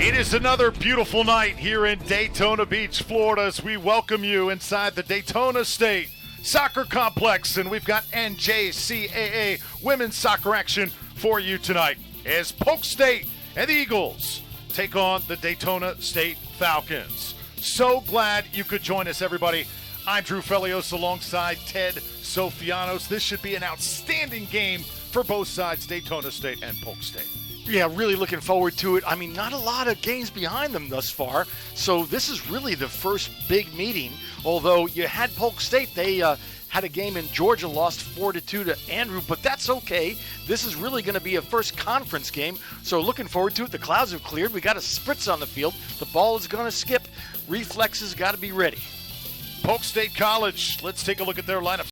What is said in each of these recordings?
It is another beautiful night here in Daytona Beach, Florida, as we welcome you inside the Daytona State Soccer Complex, and we've got NJCAA women's soccer action for you tonight as Polk State and the Eagles take on the Daytona State Falcons. So glad you could join us, everybody. I'm Drew Felios alongside Ted Sofianos. This should be an outstanding game for both sides, Daytona State and Polk State. Yeah, really looking forward to it. I mean, not a lot of games behind them thus far, so this is really the first big meeting. Although you had Polk State, they had a game in Georgia, lost 4-2 to Andrew, but that's okay. This is really going to be a first conference game, so looking forward to it. The clouds have cleared. We got a spritz on the field. The ball is going to skip. Reflexes got to be ready. Polk State College, let's take a look at their lineup.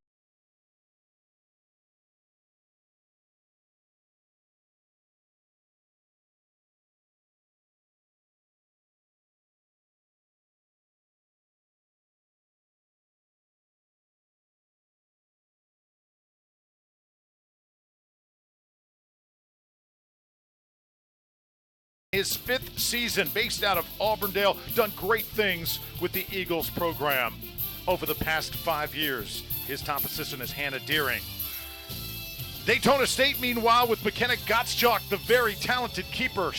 His fifth season, based out of Auburndale, done great things with the Eagles program over the past 5 years. His top assistant is Hannah Deering. Daytona State, meanwhile, with McKenna Gottschalk, the very talented keeper.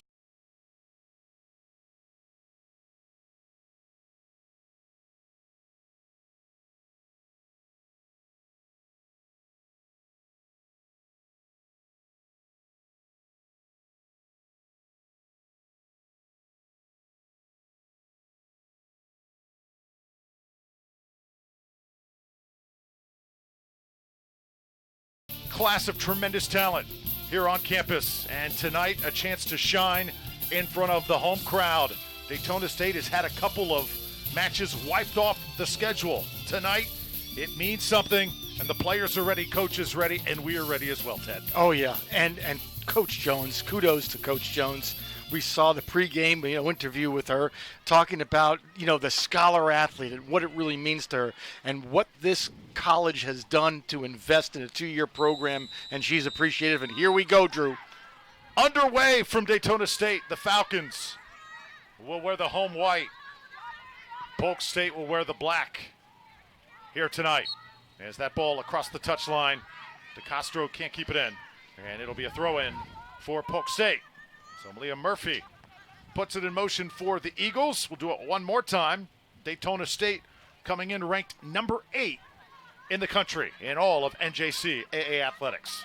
Class of tremendous talent here on campus, and tonight a chance to shine in front of the home crowd. Daytona State has had a couple of matches wiped off the schedule. Tonight it means something, and the players are ready, coaches ready, and we are ready as well, Ted. Oh yeah, and Coach Jones, kudos to Coach Jones. We saw the pregame, interview with her, talking about, the scholar athlete and what it really means to her and what this college has done to invest in a 2-year program, and she's appreciative. And here we go, Drew. Underway from Daytona State, the Falcons will wear the home white. Polk State will wear the black here tonight. As that ball across the touchline, DeCastro can't keep it in, and it'll be a throw-in for Polk State. So Malia Murphy puts it in motion for the Eagles. We'll do it one more time. Daytona State coming in ranked number 8 in the country in all of NJCAA athletics.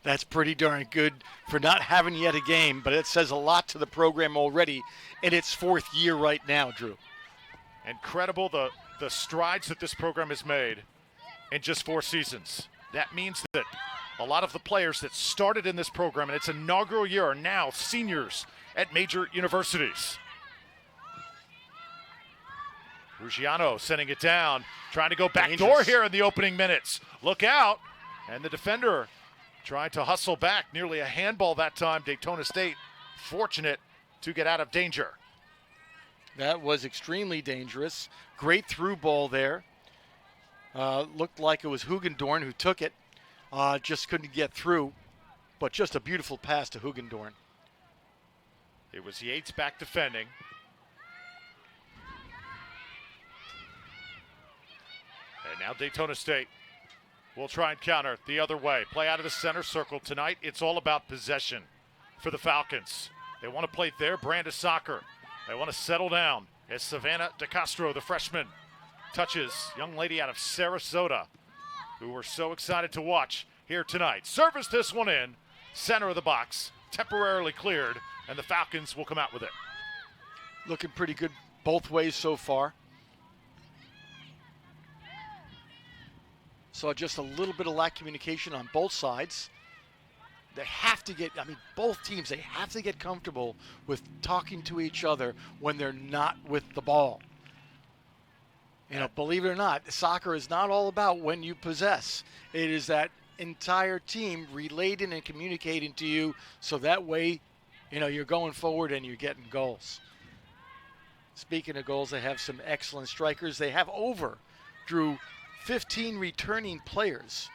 That's pretty darn good for not having yet a game, but it says a lot to the program already in its 4th year right now, Drew. Incredible the strides that this program has made in just 4 seasons. That means that a lot of the players that started in this program in its inaugural year are now seniors at major universities. Ruggiano sending it down, trying to go backdoor here in the opening minutes. Look out, and the defender trying to hustle back. Nearly a handball that time. Daytona State fortunate to get out of danger. That was extremely dangerous. Great through ball there. Looked like it was Hugendorn who took it. Just couldn't get through, but just a beautiful pass to Hugendorn. It was Yates back defending. And now Daytona State will try and counter the other way. Play out of the center circle tonight. It's all about possession for the Falcons. They want to play their brand of soccer. They want to settle down as Savannah DeCastro, the freshman, touches young lady out of Sarasota, who we're so excited to watch here tonight. Service this one in, center of the box, temporarily cleared, and the Falcons will come out with it. Looking pretty good both ways so far. Saw just a little bit of lack of communication on both sides. They have to get, both teams, they have to get comfortable with talking to each other when they're not with the ball. Believe it or not, soccer is not all about when you possess. It is that entire team relating and communicating to you, so that way, you're going forward and you're getting goals. Speaking of goals, they have some excellent strikers. They have Drew, 15 returning players.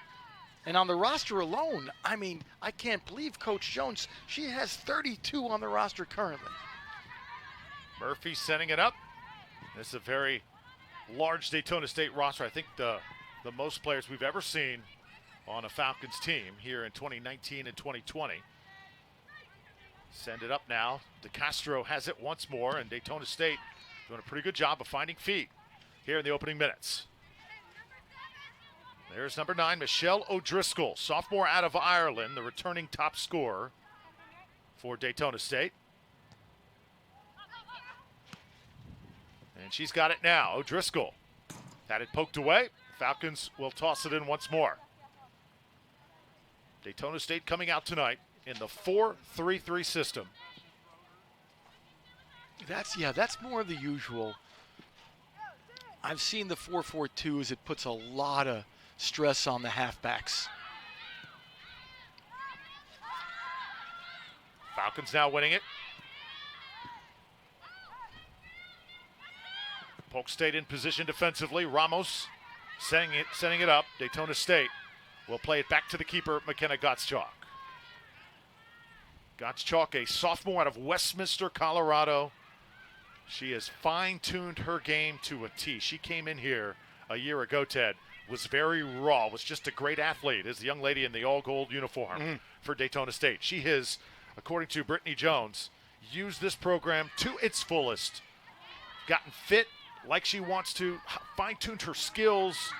And on the roster alone, I can't believe Coach Jones, she has 32 on the roster currently. Murphy sending it up. This is a very large Daytona State roster. I think the most players we've ever seen on a Falcons team here in 2019 and 2020. Send it up now. DeCastro has it once more, and Daytona State doing a pretty good job of finding feet here in the opening minutes. There's number 9, Michelle O'Driscoll, sophomore out of Ireland, the returning top scorer for Daytona State. And she's got it now. O'Driscoll had it poked away. Falcons will toss it in once more. Daytona State coming out tonight in the 4-3-3 system. That's more of the usual. I've seen the 4-4-2 as it puts a lot of stress on the halfbacks. Falcons now winning it. Polk State in position defensively. Ramos sending it up. Daytona State will play it back to the keeper, McKenna Gottschalk. Gottschalk, a sophomore out of Westminster, Colorado. She has fine-tuned her game to a T. She came in here a year ago, Ted, was very raw, was just a great athlete, is the young lady in the all-gold uniform for Daytona State. She has, according to Brittany Jones, used this program to its fullest, gotten fit like she wants to, fine-tuned her skills,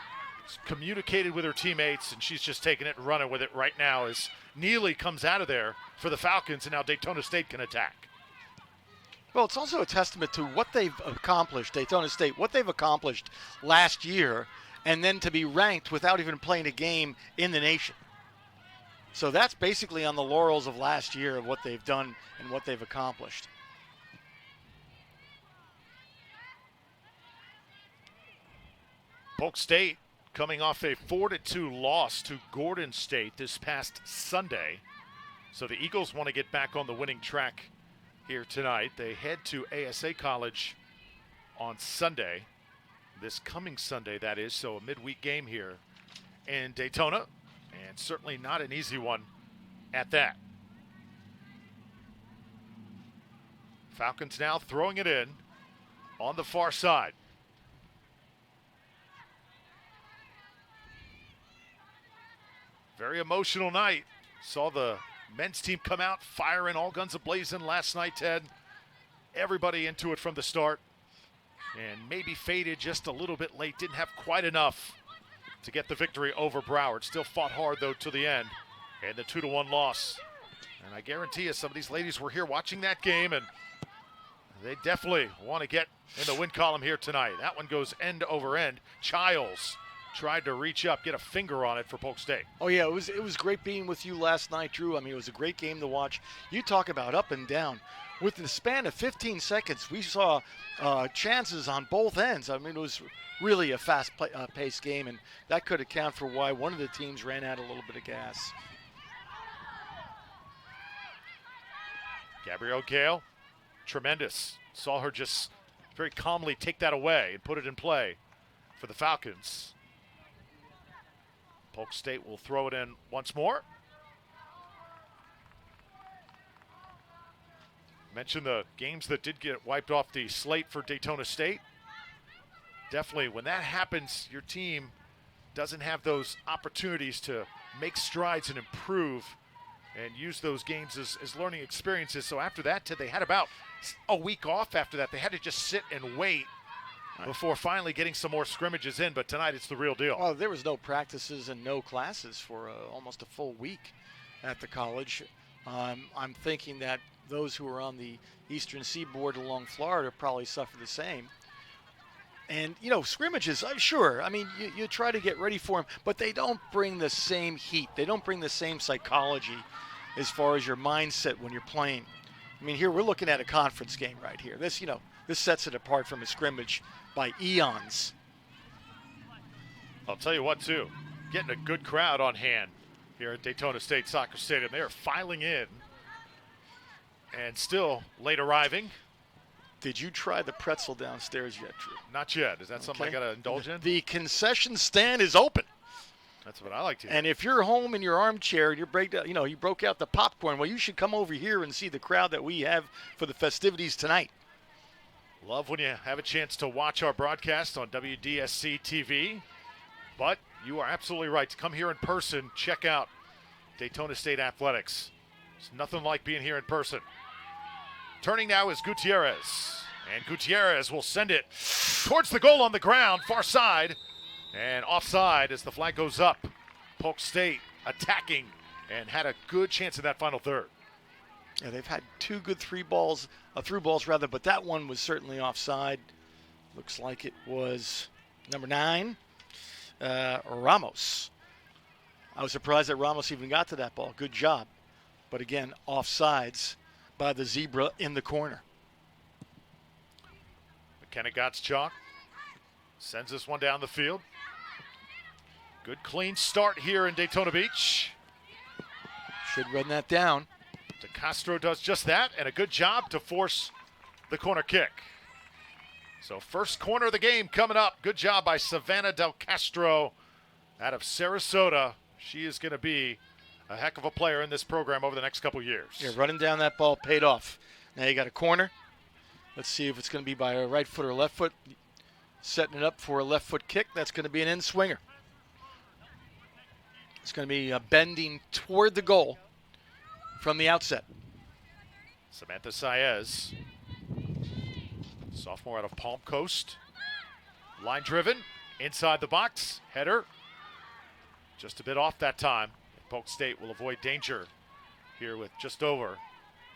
communicated with her teammates, and she's just taking it and running with it right now as Neely comes out of there for the Falcons, and now Daytona State can attack. Well, it's also a testament to what they've accomplished, Daytona State, what they've accomplished last year, and then to be ranked without even playing a game in the nation. So that's basically on the laurels of last year of what they've done and what they've accomplished. Polk State coming off a 4-2 loss to Gordon State this past Sunday. So the Eagles want to get back on the winning track here tonight. They head to ASA College on Sunday, this coming Sunday that is, so a midweek game here in Daytona, and certainly not an easy one at that. Falcons now throwing it in on the far side. Very emotional night. Saw the men's team come out firing, all guns a-blazing last night, Ted. Everybody into it from the start. And maybe faded just a little bit late. Didn't have quite enough to get the victory over Broward. Still fought hard, though, to the end. And the 2-1 loss. And I guarantee you some of these ladies were here watching that game, and they definitely want to get in the win column here tonight. That one goes end over end. Childs tried to reach up, get a finger on it for Polk State. Oh, yeah, it was great being with you last night, Drew. I mean, it was a great game to watch. You talk about up and down. Within the span of 15 seconds, we saw chances on both ends. I mean, it was really a fast-paced game, and that could account for why one of the teams ran out a little bit of gas. Gabrielle Gale, tremendous. Saw her just very calmly take that away and put it in play for the Falcons. Polk State will throw it in once more. Mentioned the games that did get wiped off the slate for Daytona State. Definitely, when that happens, your team doesn't have those opportunities to make strides and improve and use those games as learning experiences. So after that, Ted, they had about a week off after that. They had to just sit and wait before finally getting some more scrimmages in, but tonight it's the real deal. Well, there was no practices and no classes for almost a full week at the college. I'm thinking that those who are on the eastern seaboard along Florida probably suffer the same. And, you know, scrimmages, sure, I mean, you try to get ready for them, but they don't bring the same heat. They don't bring the same psychology as far as your mindset when you're playing. I mean, here we're looking at a conference game right here. This, you know, this sets it apart from a scrimmage by eons. I'll tell you what, too, getting a good crowd on hand here at Daytona State Soccer Stadium. They are filing in and still late arriving. Did you try the pretzel downstairs yet, Drew? Not yet. Is that something I got to indulge in? The concession stand is open. That's what I like to do. And if you're home in your armchair and you broke out the popcorn, well, you should come over here and see the crowd that we have for the festivities tonight. Love when you have a chance to watch our broadcast on WDSC TV. But you are absolutely right. To come here in person, check out Daytona State Athletics. It's nothing like being here in person. Turning now is Gutierrez. And Gutierrez will send it towards the goal on the ground, far side. And offside as the flag goes up. Polk State attacking and had a good chance in that final third. Yeah, they've had two good through balls, but that one was certainly offside. Looks like it was number 9, Ramos. I was surprised that Ramos even got to that ball. Good job. But again, offsides by the zebra in the corner. McKenna Gottschalk sends this one down the field. Good clean start here in Daytona Beach. Should run that down. DeCastro does just that, and a good job to force the corner kick. So first corner of the game coming up. Good job by Savannah Del Castro out of Sarasota. She is going to be a heck of a player in this program over the next couple years. Yeah, running down that ball paid off. Now you got a corner. Let's see if it's going to be by a right foot or left foot. Setting it up for a left foot kick. That's going to be an in swinger. It's going to be bending toward the goal from the outset. Samantha Saez, sophomore out of Palm Coast. Line driven, inside the box, header. Just a bit off that time. Polk State will avoid danger here with just over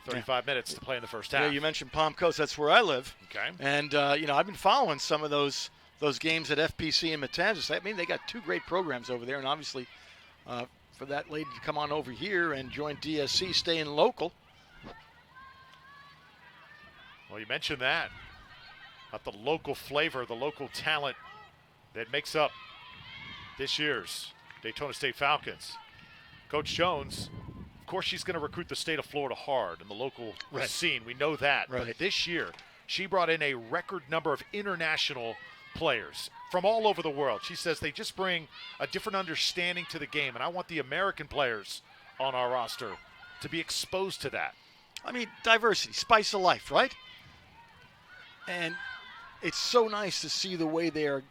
35 minutes to play in the first half. Yeah, you mentioned Palm Coast. That's where I live. Okay. And, I've been following some of those games at FPC and Matanzas. I mean, they got two great programs over there, and obviously for that lady to come on over here and join DSC, staying local. Well, you mentioned that. About the local flavor, the local talent that makes up this year's Daytona State Falcons. Coach Jones, of course, she's going to recruit the state of Florida hard in the local scene. We know that. Right. But this year, she brought in a record number of international players from all over the world. She says they just bring a different understanding to the game, and I want the American players on our roster to be exposed to that. I mean, diversity, spice of life, right? And it's so nice to see the way they are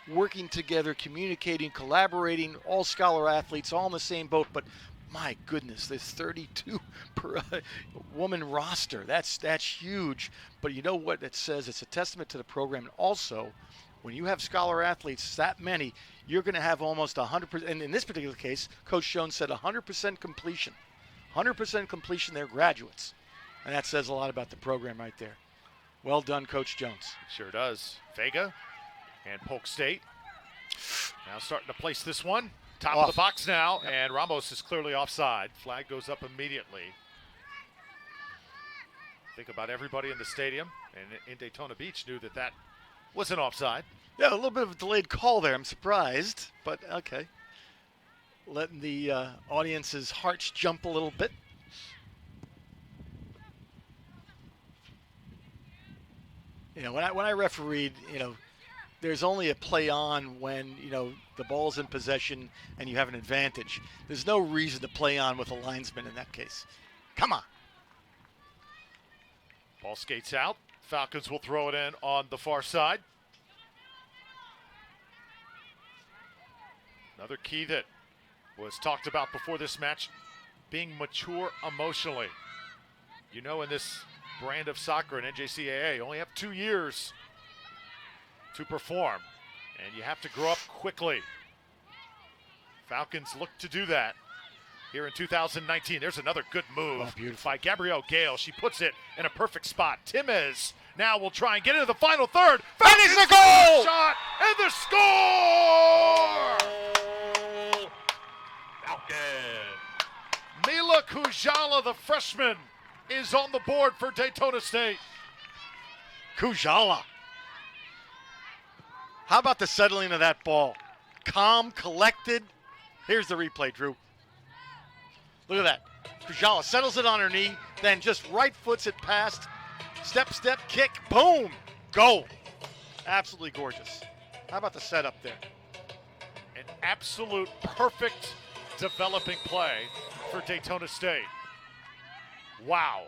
working together, communicating, collaborating, all scholar athletes, all in the same boat. But my goodness, there's 32 per woman roster. That's huge. But you know what it says? It's a testament to the program. And also, when you have scholar athletes that many, you're going to have almost 100%. And in this particular case, Coach Jones said 100% completion. 100% completion, they're graduates. And that says a lot about the program right there. Well done, Coach Jones. Sure does. Vega and Polk State now starting to place this one. Top of the box now, and Ramos is clearly offside. Flag goes up immediately. Think about everybody in the stadium and in Daytona Beach knew that wasn't offside. Yeah, a little bit of a delayed call there. I'm surprised, but okay. Letting the audience's hearts jump a little bit. You know, when I refereed, there's only a play on when, the ball's in possession and you have an advantage. There's no reason to play on with a linesman in that case. Come on. Ball skates out. Falcons will throw it in on the far side. Another key that was talked about before this match, being mature emotionally. In this brand of soccer in NJCAA, you only have 2 years to perform, and you have to grow up quickly. Falcons look to do that here in 2019. There's another good move by Gabrielle Gale. She puts it in a perfect spot. Timez now will try and get into the final third. Finish the goal! Shot and the score! Falcon. Mila Kujala, the freshman, is on the board for Daytona State. Kujala. How about the settling of that ball? Calm, collected. Here's the replay, Drew. Look at that. Kujala settles it on her knee, then just right foots it past. Step, kick, boom, goal. Absolutely gorgeous. How about the setup there? An absolute perfect developing play for Daytona State. Wow.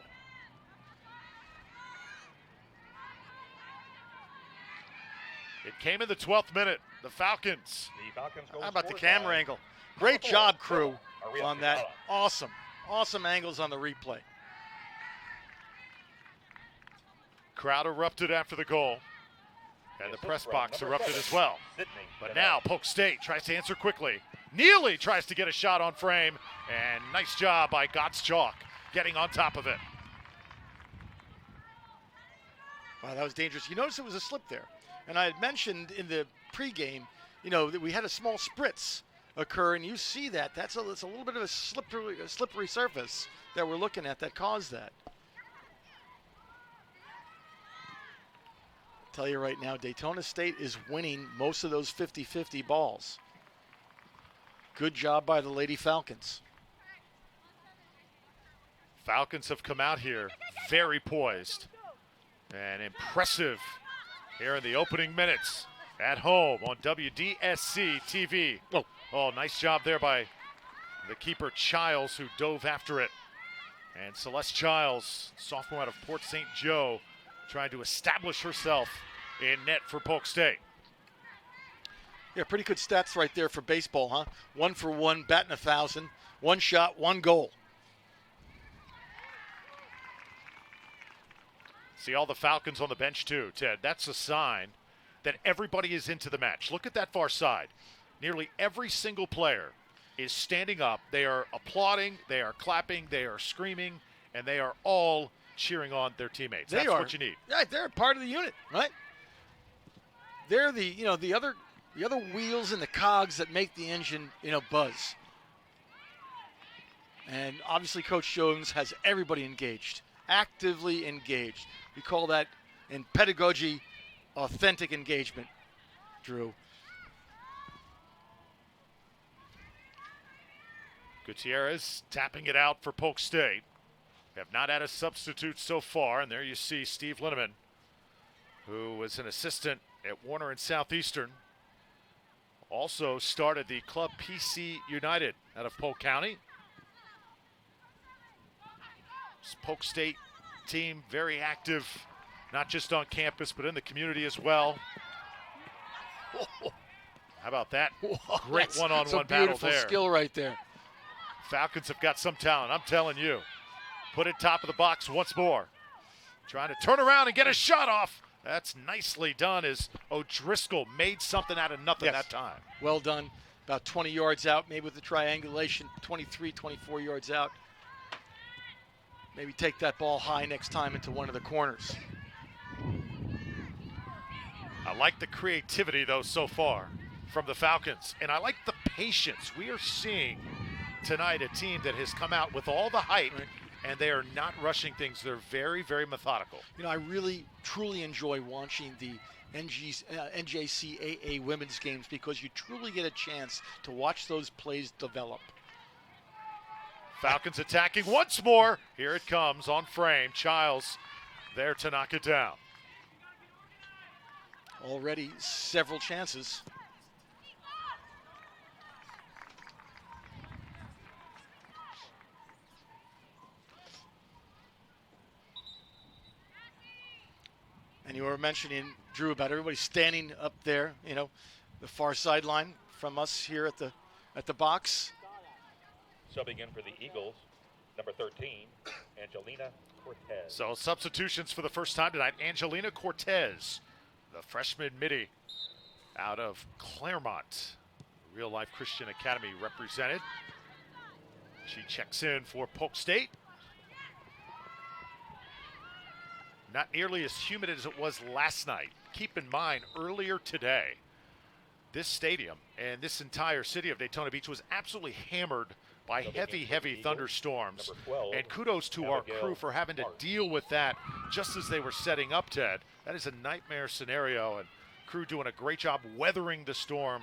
It came in the 12th minute. The Falcons. How about the camera angle? Great job, crew, on that. Awesome. Awesome angles on the replay. Crowd erupted after the goal. And the press box erupted as well. But now Polk State tries to answer quickly. Neely tries to get a shot on frame. And nice job by Gottschalk getting on top of it. Wow, that was dangerous. You notice it was a slip there. And I had mentioned in the pregame, that we had a small spritz occur, and you see that. It's a little bit of a slippery surface that we're looking at that caused that. Tell you right now, Daytona State is winning most of those 50-50 balls. Good job by the Lady Falcons. Falcons have come out here very poised and impressive here in the opening minutes at home on WDSC TV. Oh, nice job there by the keeper Childs, who dove after it. And Celeste Childs, sophomore out of Port St. Joe, trying to establish herself in net for Polk State. Yeah, pretty good stats right there for baseball, huh? 1 for 1, batting 1,000, 1 shot, 1 goal. See all the Falcons on the bench too, Ted. That's a sign that everybody is into the match. Look at that far side. Nearly every single player is standing up. They are applauding, they are clapping, they are screaming, and they are all cheering on their teammates. That's what you need. Yeah, they're part of the unit, right? They're the other wheels and the cogs that make the engine, buzz. And obviously Coach Jones has everybody engaged, actively engaged. We call that in pedagogy authentic engagement, Drew. Gutierrez tapping it out for Polk State. Have not had a substitute so far, and there you see Steve Linneman, who was an assistant at Warner and Southeastern. Also started the club PC United out of Polk County. This Polk State team very active, not just on campus, but in the community as well. How about that? Great one-on-one battle there. Beautiful skill right there. Falcons have got some talent, I'm telling you. Put it top of the box once more. Trying to turn around and get a shot off. That's nicely done as O'Driscoll made something out of nothing that time. Well done. About 20 yards out, maybe with the triangulation, 23, 24 yards out. Maybe take that ball high next time into one of the corners. I like the creativity, though, so far from the Falcons. And I like the patience. We are seeing tonight a team that has come out with all the hype, and they are not rushing things. They're very, very methodical. I really, truly enjoy watching the NJCAA women's games because you truly get a chance to watch those plays develop. Falcons attacking once more. Here it comes on frame. Childs there to knock it down. Already several chances. And you were mentioning, Drew, about everybody standing up there, the far sideline from us here at the box. Subbing in for the Eagles, number 13, Angelina Cortez. So substitutions for the first time tonight. Angelina Cortez, the freshman midi out of Claremont. Real Life Christian Academy represented. She checks in for Polk State. Not nearly as humid as it was last night. Keep in mind, earlier today, this stadium and this entire city of Daytona Beach was absolutely hammered by heavy thunderstorms. 12, and kudos to our crew for having to deal with that just as they were setting up, Ted. That is a nightmare scenario, and crew doing a great job weathering the storm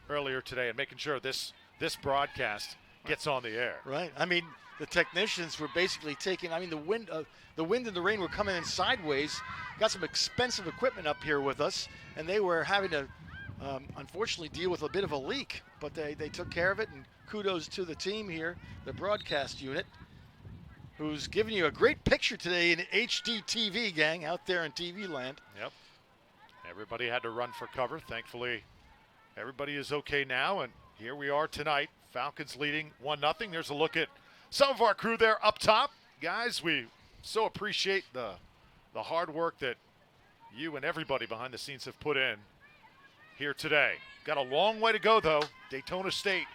earlier today and making sure this broadcast gets on the air. Right. The technicians were basically taking, the wind and the rain were coming in sideways. Got some expensive equipment up here with us, and they were having to, unfortunately, deal with a bit of a leak. But they took care of it, and kudos to the team here, the broadcast unit, who's giving you a great picture today in HD TV, gang, out there in TV land. Yep. Everybody had to run for cover. Thankfully, everybody is okay now, and here we are tonight. Falcons leading 1-0. There's a look at some of our crew there up top. Guys, we so appreciate the hard work that you and everybody behind the scenes have put in here today. Got a long way to go, though. Daytona State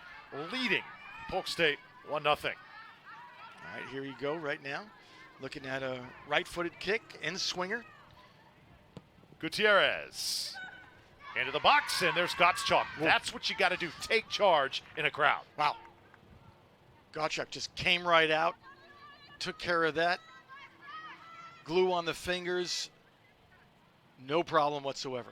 leading Polk State 1-0. All right, here you go right now. Looking at a right-footed kick in swinger. Gutierrez into the box, and there's Gottschalk. That's what you got to do. Take charge in a crowd. Wow. Gottschalk just came right out, took care of that. Glue on the fingers. No problem whatsoever.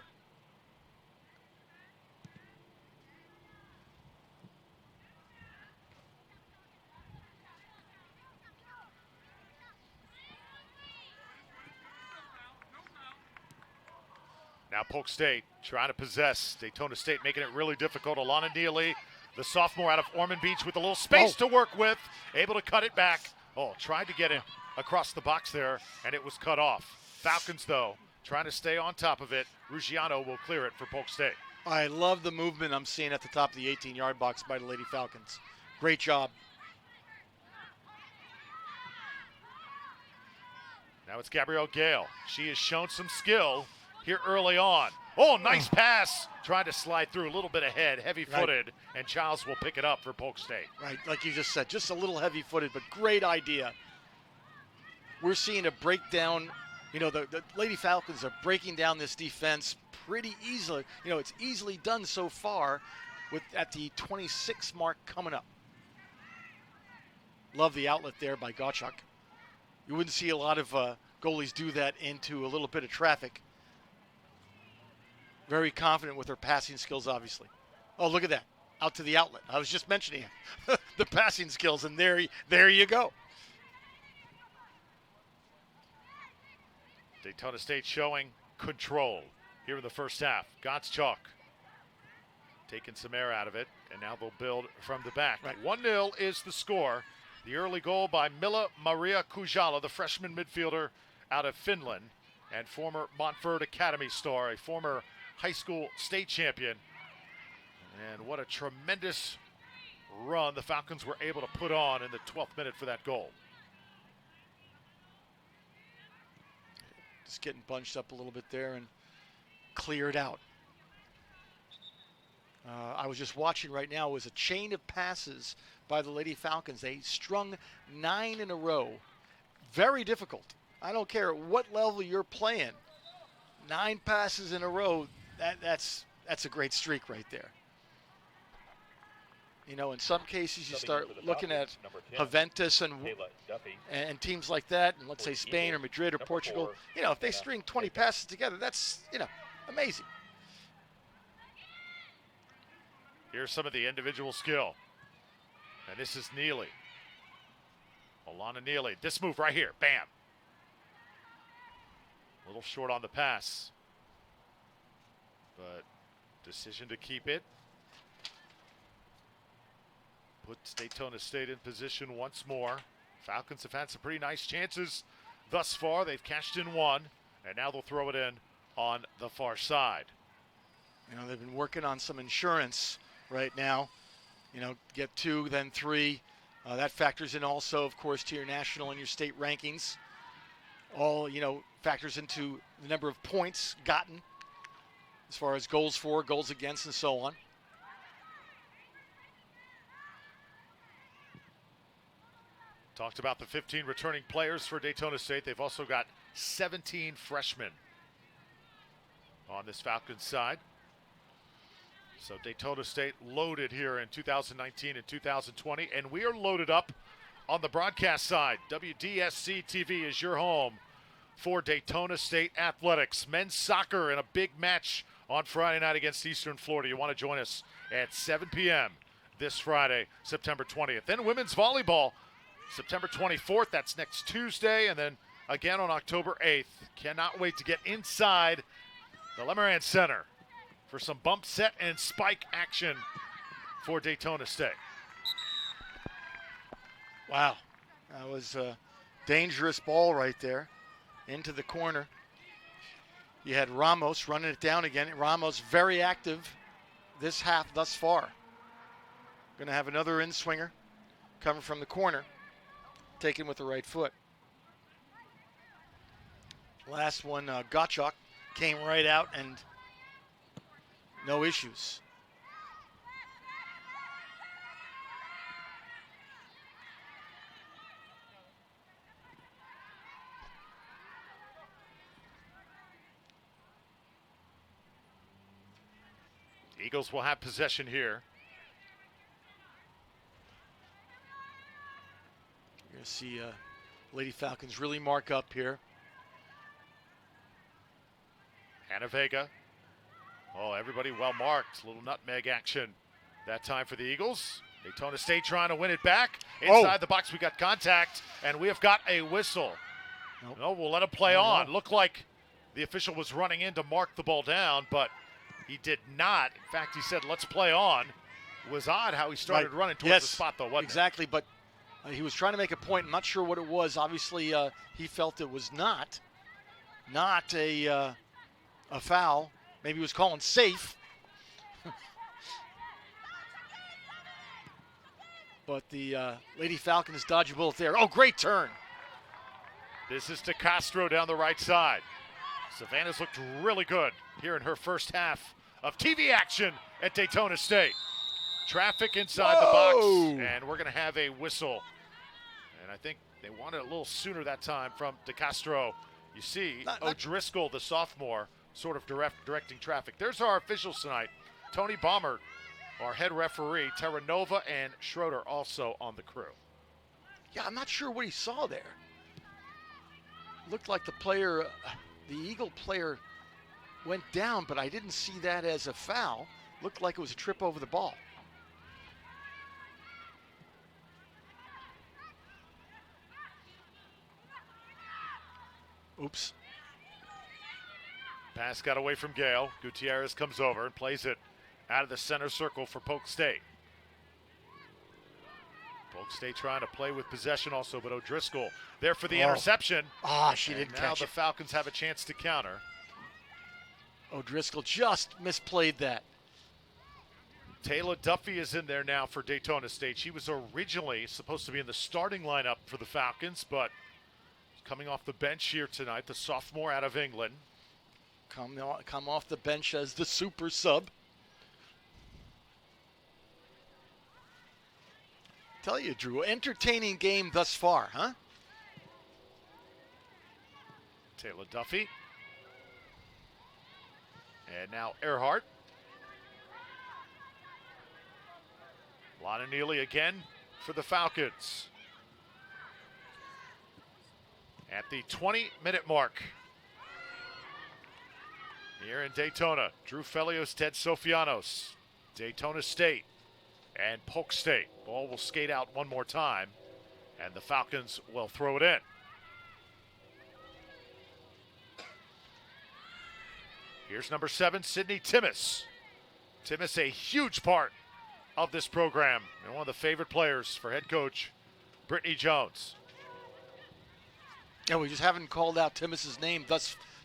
Now Polk State trying to possess. Daytona State making it really difficult. Alana Neely, the sophomore out of Ormond Beach, with a little space to work with, able to cut it back. Oh, tried to get it across the box there, and it was cut off. Falcons, though, trying to stay on top of it. Ruggiano will clear it for Polk State. I love the movement I'm seeing at the top of the 18-yard box by the Lady Falcons. Great job. Now it's Gabrielle Gale. She has shown some skill here early on. Oh, nice pass. Trying to slide through a little bit ahead, heavy-footed, and Childs will pick it up for Polk State. Right, like you just said, just a little heavy-footed, but great idea. We're seeing a breakdown. You know, the Lady Falcons are breaking down this defense pretty easily. You know, it's easily done so far with at the 26 mark coming up. Love the outlet there by Gottschalk. You wouldn't see a lot of goalies do that into a little bit of traffic. Very confident with her passing skills, obviously. Oh, look at that. Out to the outlet. I was just mentioning the passing skills, and there you go. Daytona State showing control here in the first half. Gottschalk taking some air out of it, and now they'll build from the back. Right. 1-0 is the score. The early goal by Milla Maria Kujala, the freshman midfielder out of Finland, and former Montford Academy star, a former high school state champion. And what a tremendous run the Falcons were able to put on in the 12th minute for that goal. Just getting bunched up a little bit there and cleared out. I was just watching right now. It was a chain of passes by the Lady Falcons. They strung 9 in a row. Very difficult. I don't care at what level you're playing. 9 passes in a row, that's a great streak right there. You know, in some cases you start looking at Juventus and teams like that, and let's say Spain or Madrid or Portugal. You know, if they string 20 passes together, that's, you know, amazing. Here's some of the individual skill. And this is Neely. Alana Neely. This move right here. Bam. A little short on the pass. But decision to keep it. Puts Daytona State in position once more. Falcons have had some pretty nice chances thus far. They've cashed in one, and now they'll throw it in on the far side. You know, they've been working on some insurance right now. You know, get 2, then 3. That factors in also, of course, to your national and your state rankings. All, you know, factors into the number of points gotten as far as goals for, goals against, and so on. Talked about the 15 returning players for Daytona State. They've also got 17 freshmen on this Falcons side. So Daytona State loaded here in 2019 and 2020, and we are loaded up on the broadcast side. WDSC TV is your home for Daytona State athletics. Men's soccer in a big match on Friday night against Eastern Florida. You want to join us at 7 p.m. this Friday, September 20th. Then women's volleyball, September 24th. That's next Tuesday, and then again on October 8th. Cannot wait to get inside the Lemoran Center for some bump, set, and spike action for Daytona State. Wow, that was a dangerous ball right there into the corner. You had Ramos running it down again. Ramos very active this half thus far. Going to have another in-swinger coming from the corner, taken with the right foot. Last one, Gottschalk, came right out and no issues. Eagles will have possession here. You're going to see Lady Falcons really mark up here. Hannah Vega. Oh, everybody well marked. Little nutmeg action that time for the Eagles. Daytona State trying to win it back. Inside the box, we got contact, and we have got a whistle. Nope. No, we'll let him play on. Looked like the official was running in to mark the ball down, but he did not. In fact, he said, let's play on. It was odd how he started running towards the spot, though, wasn't exactly, but he was trying to make a point. I'm not sure what it was. Obviously, he felt it was not a foul. Maybe he was calling safe. But the Lady Falcons dodge a bullet there. Oh, great turn. This is DeCastro down the right side. Savannah's looked really good here in her first half of TV action at Daytona State. Traffic inside the box, and we're going to have a whistle. And I think they wanted it a little sooner that time from DeCastro. You see O'Driscoll, the sophomore, sort of directing traffic. There's our officials tonight. Tony Baumert, our head referee, Terranova and Schroeder also on the crew. Yeah, I'm not sure what he saw there. Looked like the player, the Eagle player, went down, but I didn't see that as a foul. Looked like it was a trip over the ball. Oops. Pass got away from Gale. Gutierrez comes over and plays it out of the center circle for Polk State. Polk State trying to play with possession also, but O'Driscoll there for the interception. She didn't catch it. Now the Falcons have a chance to counter. O'Driscoll just misplayed that. Taylor Duffy is in there now for Daytona State. She was originally supposed to be in the starting lineup for the Falcons, but coming off the bench here tonight, the sophomore out of England. Come off the bench as the super sub. Tell you, Drew, entertaining game thus far, huh? Taylor Duffy. And now Earhart. Lana Neely again for the Falcons. At the 20-minute mark here in Daytona, Drew Felios, Ted Sofianos, Daytona State, and Polk State. Ball will skate out one more time, and the Falcons will throw it in. Here's number 7, Sydney Timmis. Timmis, a huge part of this program, and one of the favorite players for head coach Brittany Jones. Yeah, we just haven't called out Timmis's name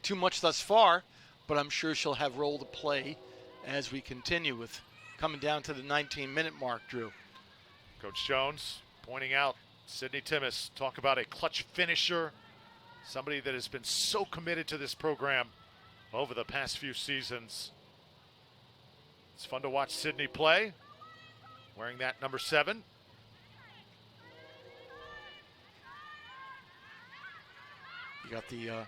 too much thus far, but I'm sure she'll have role to play as we continue with coming down to the 19-minute mark, Drew. Coach Jones pointing out Sydney Timmis, talk about a clutch finisher, somebody that has been so committed to this program over the past few seasons. It's fun to watch Sydney play, wearing that number 7. You got the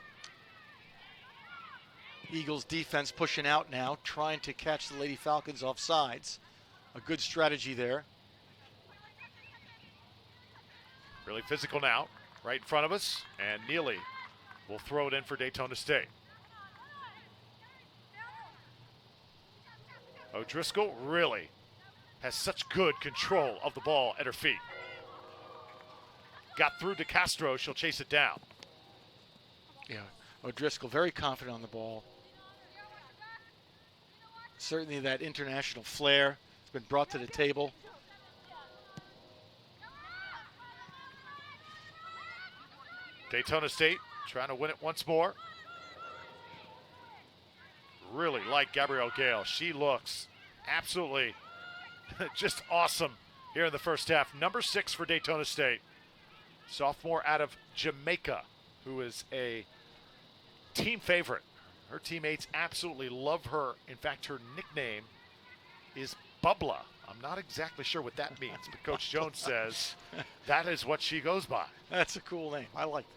Eagles defense pushing out now, trying to catch the Lady Falcons off sides. A good strategy there. Really physical now, right in front of us, and Neely will throw it in for Daytona State. O'Driscoll really has such good control of the ball at her feet. Got through to Castro, she'll chase it down. Yeah, O'Driscoll very confident on the ball. Certainly that international flair has been brought to the table. Daytona State trying to win it once more. really like Gabrielle Gale. She looks absolutely just awesome here in the first half. Number 6 for Daytona State. Sophomore out of Jamaica, who is a team favorite. Her teammates absolutely love her. In fact, her nickname is Bubla. I'm not exactly sure what that means, but Coach Jones says that is what she goes by. That's a cool name. I like that.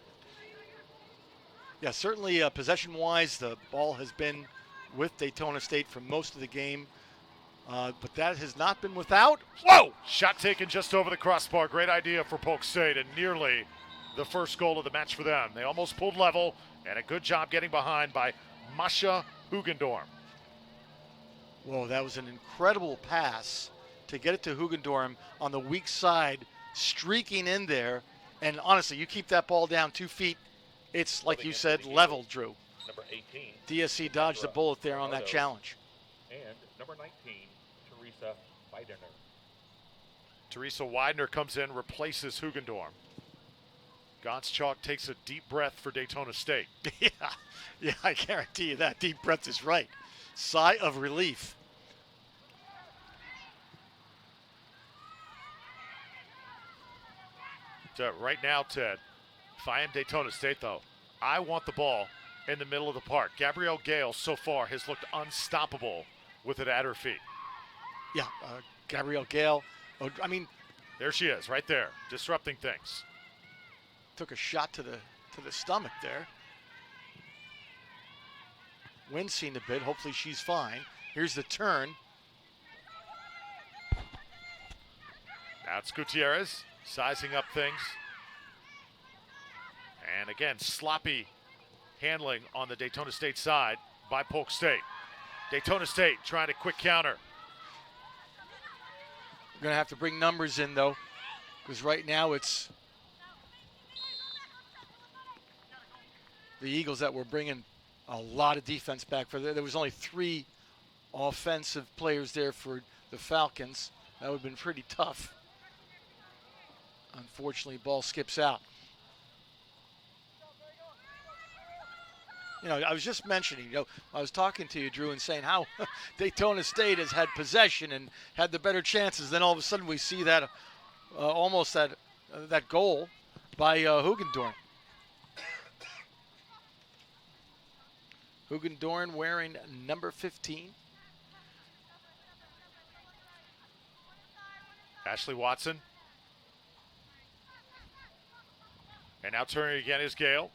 Yeah, certainly possession-wise, the ball has been with Daytona State for most of the game, but that has not been without. Whoa! Shot taken just over the crossbar. Great idea for Polk State, and nearly the first goal of the match for them. They almost pulled level, and a good job getting behind by Masha Hugendorm. Whoa, that was an incredible pass to get it to Hugendorm on the weak side, streaking in there. And honestly, you keep that ball down 2 feet, it's like you said, level, Drew. Number 18. DSC dodged a bullet there on that challenge. And number 19, Teresa Widener. Teresa Widener comes in, replaces Hugendorm. Gottschalk takes a deep breath for Daytona State. Yeah, I guarantee you that deep breath is right. Sigh of relief. Right now, Ted, if I am Daytona State, though, I want the ball in the middle of the park. Gabrielle Gale so far has looked unstoppable with it at her feet. Yeah, Gabrielle Gale, I mean, there she is, right there, disrupting things. Took a shot to the stomach there. Wincing a bit. Hopefully she's fine. Here's the turn. Now it's Gutierrez sizing up things. And again, sloppy handling on the Daytona State side by Polk State. Daytona State trying to quick counter. We're going to have to bring numbers in, though, because right now it's the Eagles that were bringing a lot of defense back. There was only 3 offensive players there for the Falcons. That would have been pretty tough. Unfortunately, ball skips out. You know, I was just mentioning, I was talking to you, Drew, and saying how Daytona State has had possession and had the better chances. Then all of a sudden we see that almost that goal by Hugendorn. Hugendorn wearing number 15. Ashley Watson. And now turning again is Gale.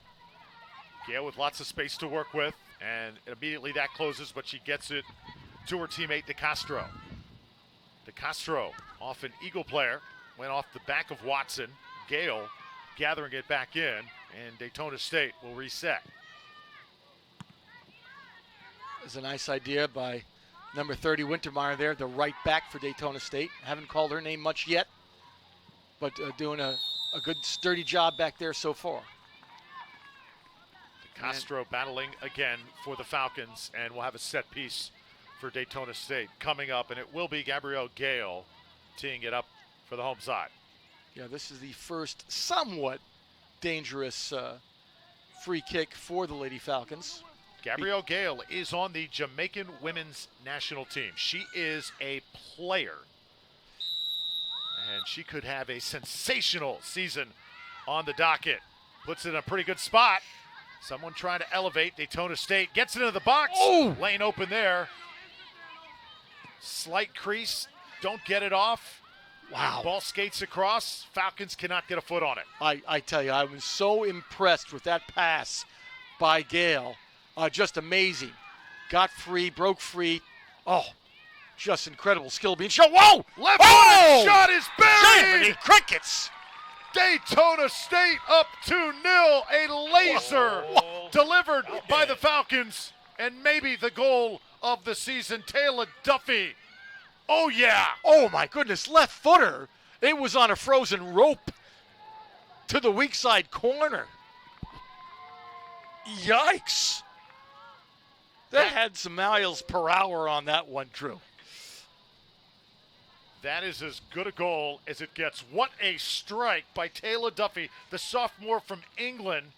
Gale with lots of space to work with, and immediately that closes, but she gets it to her teammate DeCastro. DeCastro, off an Eagle player, went off the back of Watson. Gale gathering it back in, and Daytona State will reset. It's a nice idea by number 30 Wintermeyer there, the right back for Daytona State. Haven't called her name much yet, but doing a good sturdy job back there so far. Castro battling again for the Falcons, and we'll have a set piece for Daytona State coming up, and it will be Gabrielle Gale teeing it up for the home side. Yeah, this is the first somewhat dangerous free kick for the Lady Falcons. Gabrielle Gale is on the Jamaican women's national team. She is a player, and she could have a sensational season on the docket. Puts it in a pretty good spot. Someone trying to elevate. Daytona State gets it into the box. Oh! Lane open there. Slight crease. Don't get it off. Wow. Ball skates across. Falcons cannot get a foot on it. I tell you, I was so impressed with that pass by Gale. Just amazing. Got free, broke free. Oh, just incredible skill being shown. Whoa! Left-footed shot is buried. Crickets. Daytona State up 2-0. A laser delivered by the Falcons, and maybe the goal of the season. Taylor Duffy. Oh, yeah. Oh, my goodness. Left footer. It was on a frozen rope to the weak side corner. Yikes. That had some miles per hour on that one, Drew. That is as good a goal as it gets. What a strike by Taylor Duffy, the sophomore from England.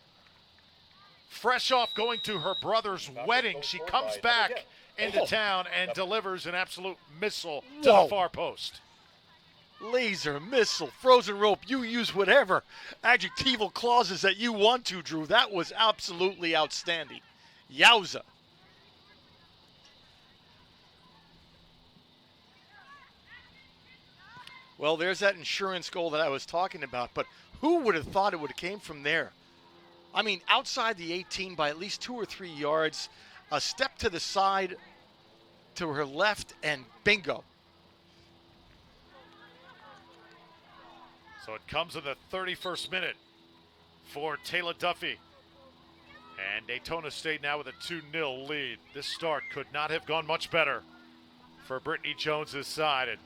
Fresh off going to her brother's wedding, she comes back into town and delivers an absolute missile to Whoa. the far post. Laser, missile, frozen rope, you use whatever adjectival clauses that you want to, Drew. That was absolutely outstanding. Yowza. Well, there's that insurance goal that I was talking about, but who would have thought it would have came from there? I mean, outside the 18 by at least 2 or 3 yards, a step to the side to her left, and bingo. So it comes in the 31st minute for Taylor Duffy. And Daytona State now with a 2-0 lead. This start could not have gone much better for Brittany Jones's side. And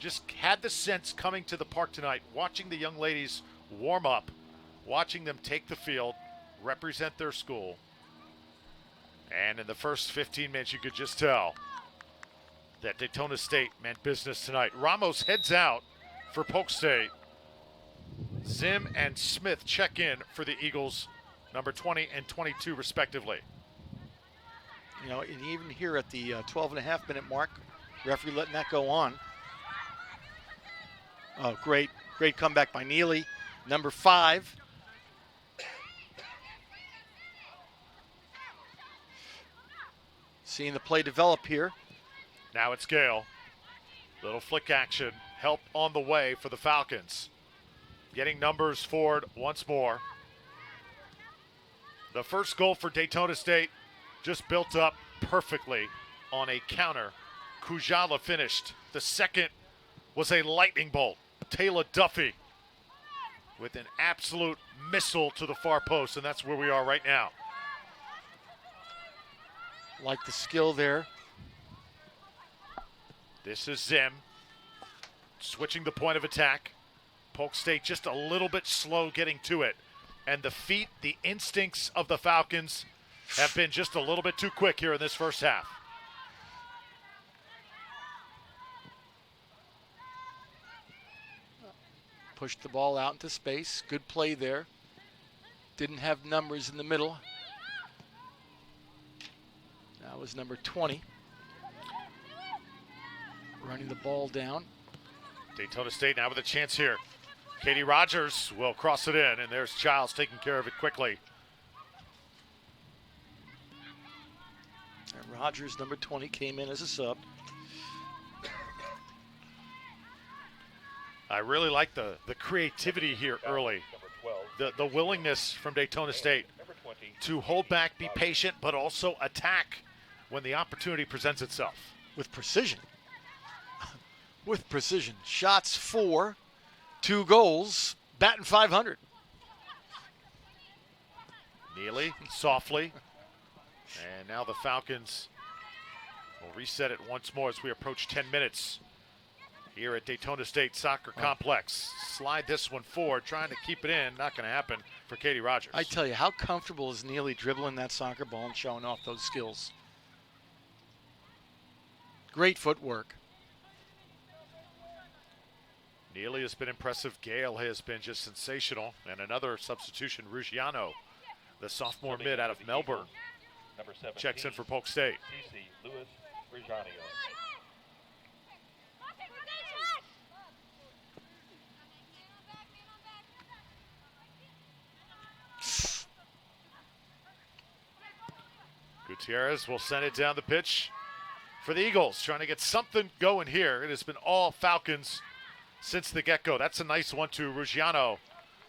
just had the sense coming to the park tonight, watching the young ladies warm up, watching them take the field, represent their school. And in the first 15 minutes, you could just tell that Daytona State meant business tonight. Ramos heads out for Polk State. Zim and Smith check in for the Eagles, number 20 and 22 respectively. You know, and even here at the 12.5-minute mark, referee letting that go on. Oh, great comeback by Neely, number 5. Seeing the play develop here. Now it's Gale. Little flick action, help on the way for the Falcons. Getting numbers forward once more. The first goal for Daytona State just built up perfectly on a counter. Kujala finished. The second was a lightning bolt. Taylor Duffy with an absolute missile to the far post, and that's where we are right now. Like the skill there. This is Zim switching the point of attack. Polk State just a little bit slow getting to it. And the feet, the instincts of the Falcons have been just a little bit too quick here in this first half. Pushed the ball out into space. Good play there. Didn't have numbers in the middle. That was number 20. Running the ball down. Daytona State now with a chance here. Katie Rogers will cross it in, and there's Childs taking care of it quickly. And Rogers, number 20, came in as a sub. I really like the creativity here early. The willingness from Daytona State to hold back, be patient, but also attack when the opportunity presents itself. With precision. With precision. Shots 4, 2 goals, batting .500. Neely softly. And now the Falcons will reset it once more as we approach 10 minutes here at Daytona State Soccer Complex. Slide this one forward, trying to keep it in. Not going to happen for Katie Rogers. I tell you, how comfortable is Neely dribbling that soccer ball and showing off those skills? Great footwork. Neely has been impressive. Gale has been just sensational. And another substitution, Ruggiano, the sophomore mid out of Melbourne, Number 17, checks in for Polk State. CC Lewis Ruggiano. Gutierrez will send it down the pitch for the Eagles, trying to get something going here. It has been all Falcons since the get-go. That's a nice one to Ruggiano.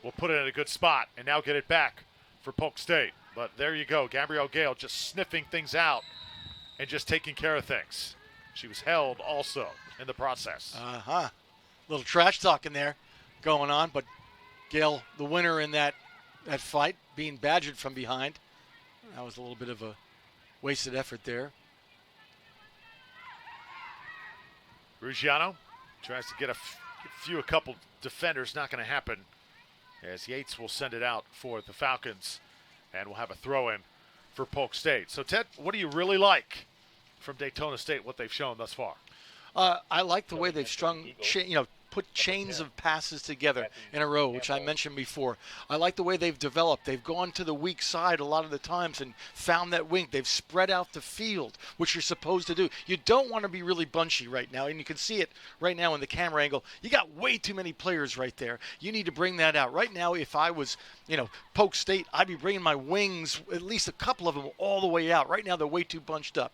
Will put it in a good spot and now get it back for Polk State. But there you go, Gabrielle Gale just sniffing things out and just taking care of things. She was held also in the process. Little trash talking there going on, but Gale, the winner in that fight, being badgered from behind. That was a little bit of a wasted effort there. Ruggiano tries to get a couple defenders. Not going to happen, as Yates will send it out for the Falcons, and we'll have a throw-in for Polk State. So, Ted, what do you really like from Daytona State, what they've shown thus far? I like the way they've strung, put chains of passes together in a row, which I mentioned before. I like the way they've developed. They've gone to the weak side a lot of the times and found that wing. They've spread out the field, which you're supposed to do. You don't want to be really bunchy right now, and you can see it right now in the camera angle. You got way too many players right there. You need to bring that out. Right now, if I was, Polk State, I'd be bringing my wings, at least a couple of them, all the way out. Right now, they're way too bunched up.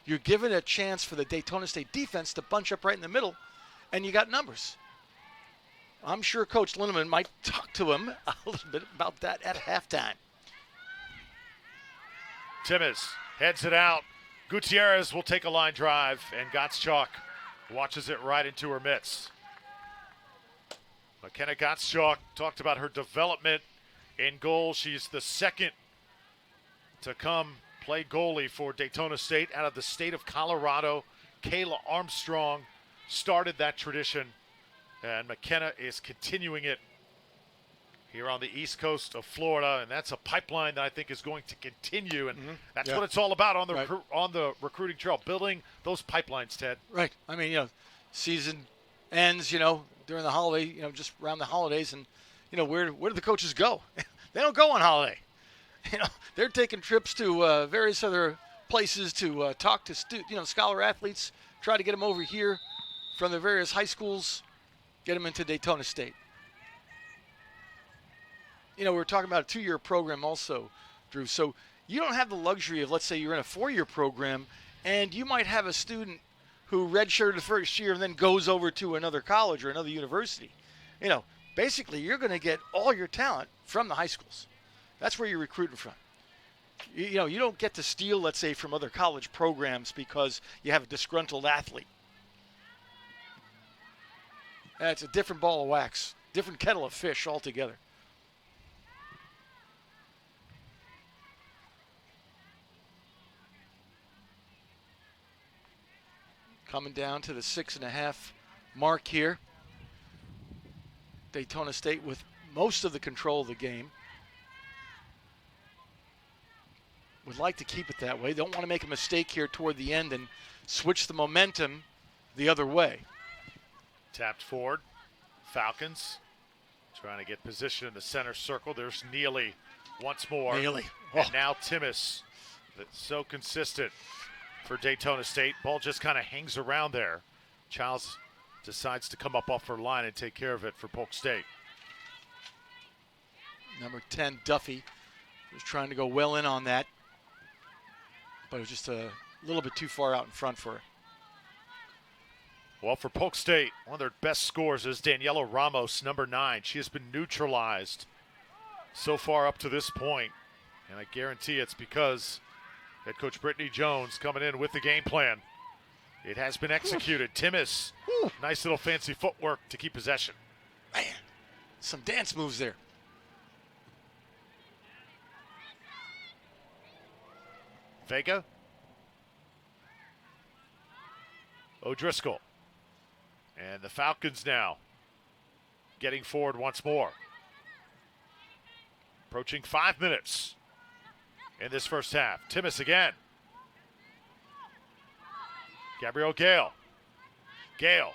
You're giving a chance for the Daytona State defense to bunch up right in the middle, and you got numbers. I'm sure Coach Linneman might talk to him a little bit about that at halftime. Timmons heads it out. Gutierrez will take a line drive, and Gottschalk watches it right into her mitts. McKenna Gottschalk talked about her development in goal. She's the second to come play goalie for Daytona State out of the state of Colorado. Kayla Armstrong started that tradition, and McKenna is continuing it here on the east coast of Florida, and that's a pipeline that I think is going to continue, and that's what it's all about on the on the recruiting trail, building those pipelines, Ted. Right. I mean, season ends, during the holiday, just around the holidays, and where do the coaches go? They don't go on holiday. They're taking trips to various other places to talk to scholar athletes, try to get them over here from the various high schools, get them into Daytona State. We're talking about a 2-year program also, Drew. So you don't have the luxury of, let's say you're in a 4-year program, and you might have a student who redshirted the first year and then goes over to another college or another university. Basically you're going to get all your talent from the high schools. That's where you're recruiting from. You don't get to steal, let's say, from other college programs because you have a disgruntled athlete. It's a different ball of wax, different kettle of fish altogether. Coming down to the 6.5 mark here. Daytona State with most of the control of the game. Would like to keep it that way. Don't want to make a mistake here toward the end and switch the momentum the other way. Tapped forward. Falcons trying to get position in the center circle. There's Neely once more. Neely. And now Timmis. That's so consistent for Daytona State. Ball just kind of hangs around there. Childs decides to come up off her line and take care of it for Polk State. Number 10, Duffy, was trying to go well in on that, but it was just a little bit too far out in front for her. Well, for Polk State, one of their best scorers is Daniela Ramos, number 9. She has been neutralized so far up to this point, and I guarantee it's because head coach Brittany Jones coming in with the game plan. It has been executed. Timmis, nice little fancy footwork to keep possession. Man, some dance moves there. Vega. O'Driscoll. And the Falcons now getting forward once more. Approaching 5 minutes in this first half. Timmis again. Gabrielle Gale. Gale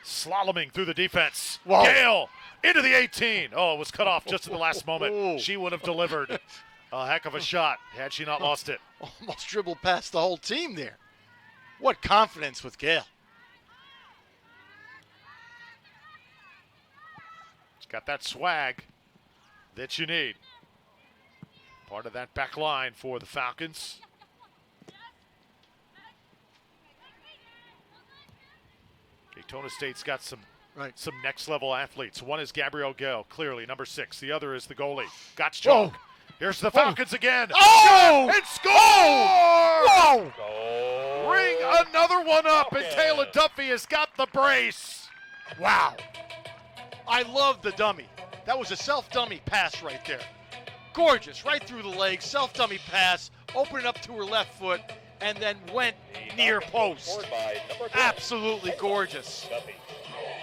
slaloming through the defense. Whoa. Gale into the 18. Oh, it was cut off just at the last moment. She would have delivered a heck of a shot had she not lost it. Almost dribbled past the whole team there. What confidence with Gale. It's got that swag that you need. Part of that back line for the Falcons. Daytona State's got some next level athletes. One is Gabrielle Gale, clearly number 6. The other is the goalie, Gottschalk. Here's the Falcons again. Oh! And score! Whoa! Goal. Ring another one up, and Taylor Duffy has got the brace. Wow. I love the dummy. That was a self-dummy pass right there. Gorgeous, right through the leg, self-dummy pass, opening up to her left foot, and then went near post. Absolutely gorgeous.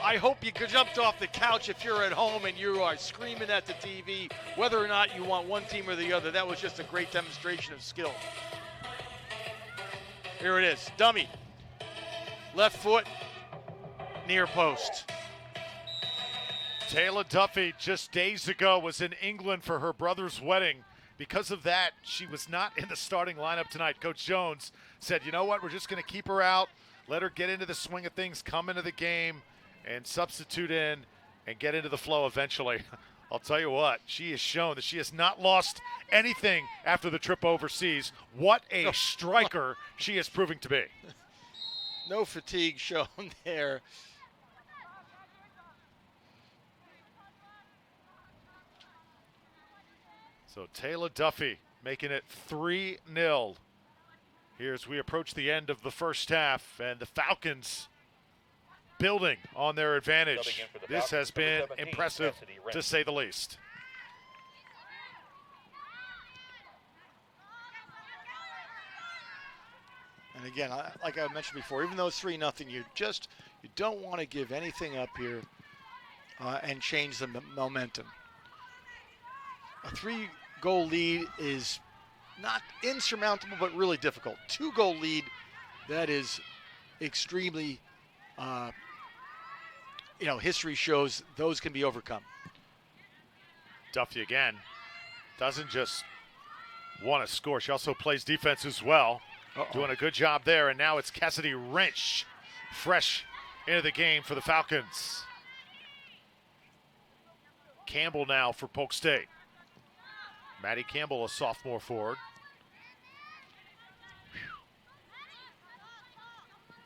I hope you jumped off the couch if you're at home and you are screaming at the TV, whether or not you want one team or the other. That was just a great demonstration of skill. Here it is, dummy. Left foot, near post. Taylor Duffy just days ago was in England for her brother's wedding. Because of that, she was not in the starting lineup tonight. Coach Jones said, you know what, we're just going to keep her out, let her get into the swing of things, come into the game, and substitute in and get into the flow eventually. I'll tell you what, she has shown that she has not lost anything after the trip overseas. What a striker she is proving to be. No fatigue shown there. So Taylor Duffy making it 3-0 here as we approach the end of the first half, and the Falcons building on their advantage. This has been impressive, to say the least. And again, like I mentioned before, even though it's 3-0, you don't want to give anything up here and change the momentum. A 3-goal lead is not insurmountable, but really difficult. 2-goal lead, that is extremely, history shows those can be overcome. Duffy again doesn't just want to score. She also plays defense as well. Doing a good job there. And now it's Cassidy Wrench fresh into the game for the Falcons. Campbell now for Polk State. Maddie Campbell, a sophomore forward.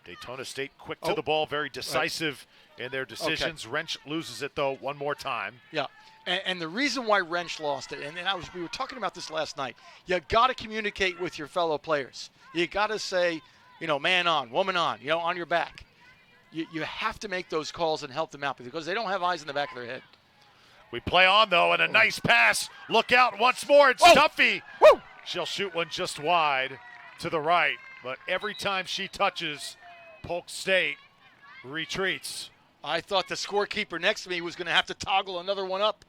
Daytona State quick to the ball, very decisive in their decisions. Okay. Wrench loses it, though, one more time. Yeah, and the reason why Wrench lost it, and we were talking about this last night, you got to communicate with your fellow players. You got to say, man on, woman on, on your back. You have to make those calls and help them out because they don't have eyes in the back of their head. We play on, though, and a nice pass. Look out once more. It's Duffy. Woo! She'll shoot one just wide to the right, but every time she touches, Polk State retreats. I thought the scorekeeper next to me was going to have to toggle another one up.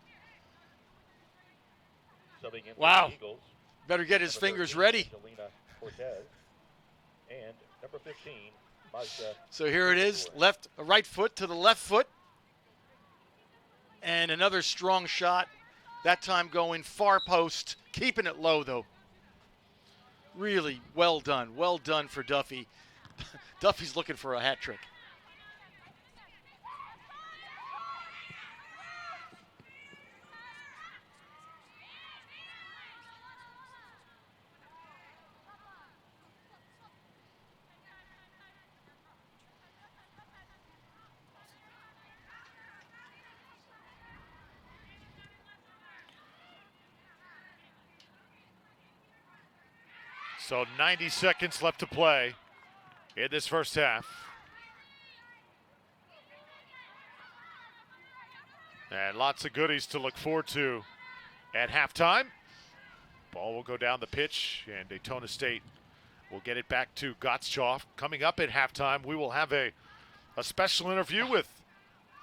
Wow. Better get his fingers ready. And number 15, so here it is, right foot to the left foot. And another strong shot, that time going far post, keeping it low, though. Really well done for Duffy. Duffy's looking for a hat trick. So 90 seconds left to play in this first half. And lots of goodies to look forward to at halftime. Ball will go down the pitch, and Daytona State will get it back to Gottschalk. Coming up at halftime, we will have a special interview with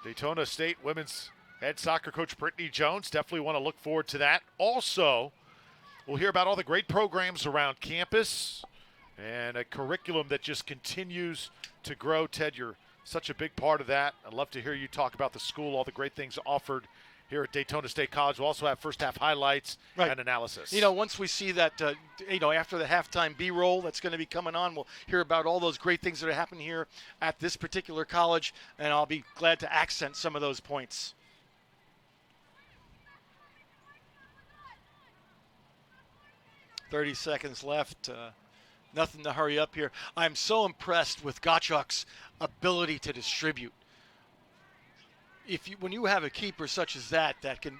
Daytona State women's head soccer coach Brittany Jones. Definitely want to look forward to that. Also, we'll hear about all the great programs around campus and a curriculum that just continues to grow. Ted, you're such a big part of that. I'd love to hear you talk about the school, all the great things offered here at Daytona State College. We'll also have first half highlights and analysis. Once we see that, after the halftime B-roll that's going to be coming on, we'll hear about all those great things that are happening here at this particular college, and I'll be glad to accent some of those points. $30 left. Nothing to hurry up here. I'm so impressed with Gottschalk's ability to distribute. When you have a keeper such as that can,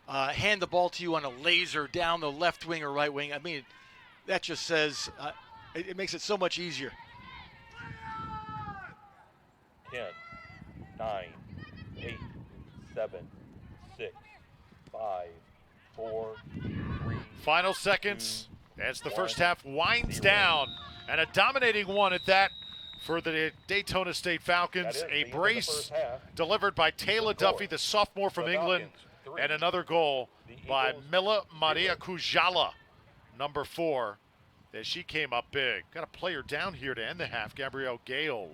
hand the ball to you on a laser down the left wing or right wing, I mean, that just says it makes it so much easier. 10, 9, 8, 7, 6, 5, 4, 3. Final seconds as the first half winds down, and a dominating one at that for the Daytona State Falcons. A brace delivered by Taylor Duffy, the sophomore from England, and another goal by Mila Maria Kujala, number 4, as she came up big. Got a player down here to end the half, Gabrielle Gale.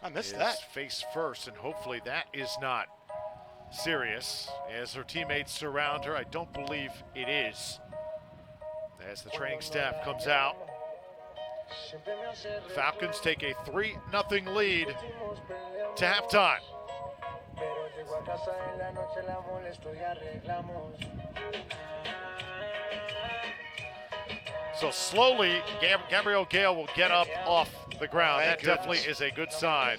I missed that. Face first, and hopefully that is not serious as her teammates surround her. I don't believe it is. As the training staff comes out, Falcons take a 3-0 lead to halftime. So slowly, Gabrielle Gale will get up off the ground. That definitely is a good sign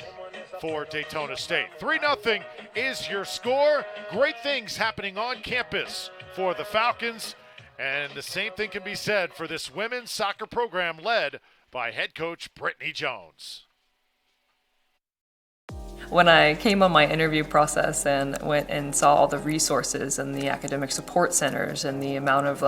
for Daytona State. 3-0 is your score. Great things happening on campus for the Falcons. And the same thing can be said for this women's soccer program led by head coach Brittany Jones. When I came on my interview process and went and saw all the resources and the academic support centers and the amount of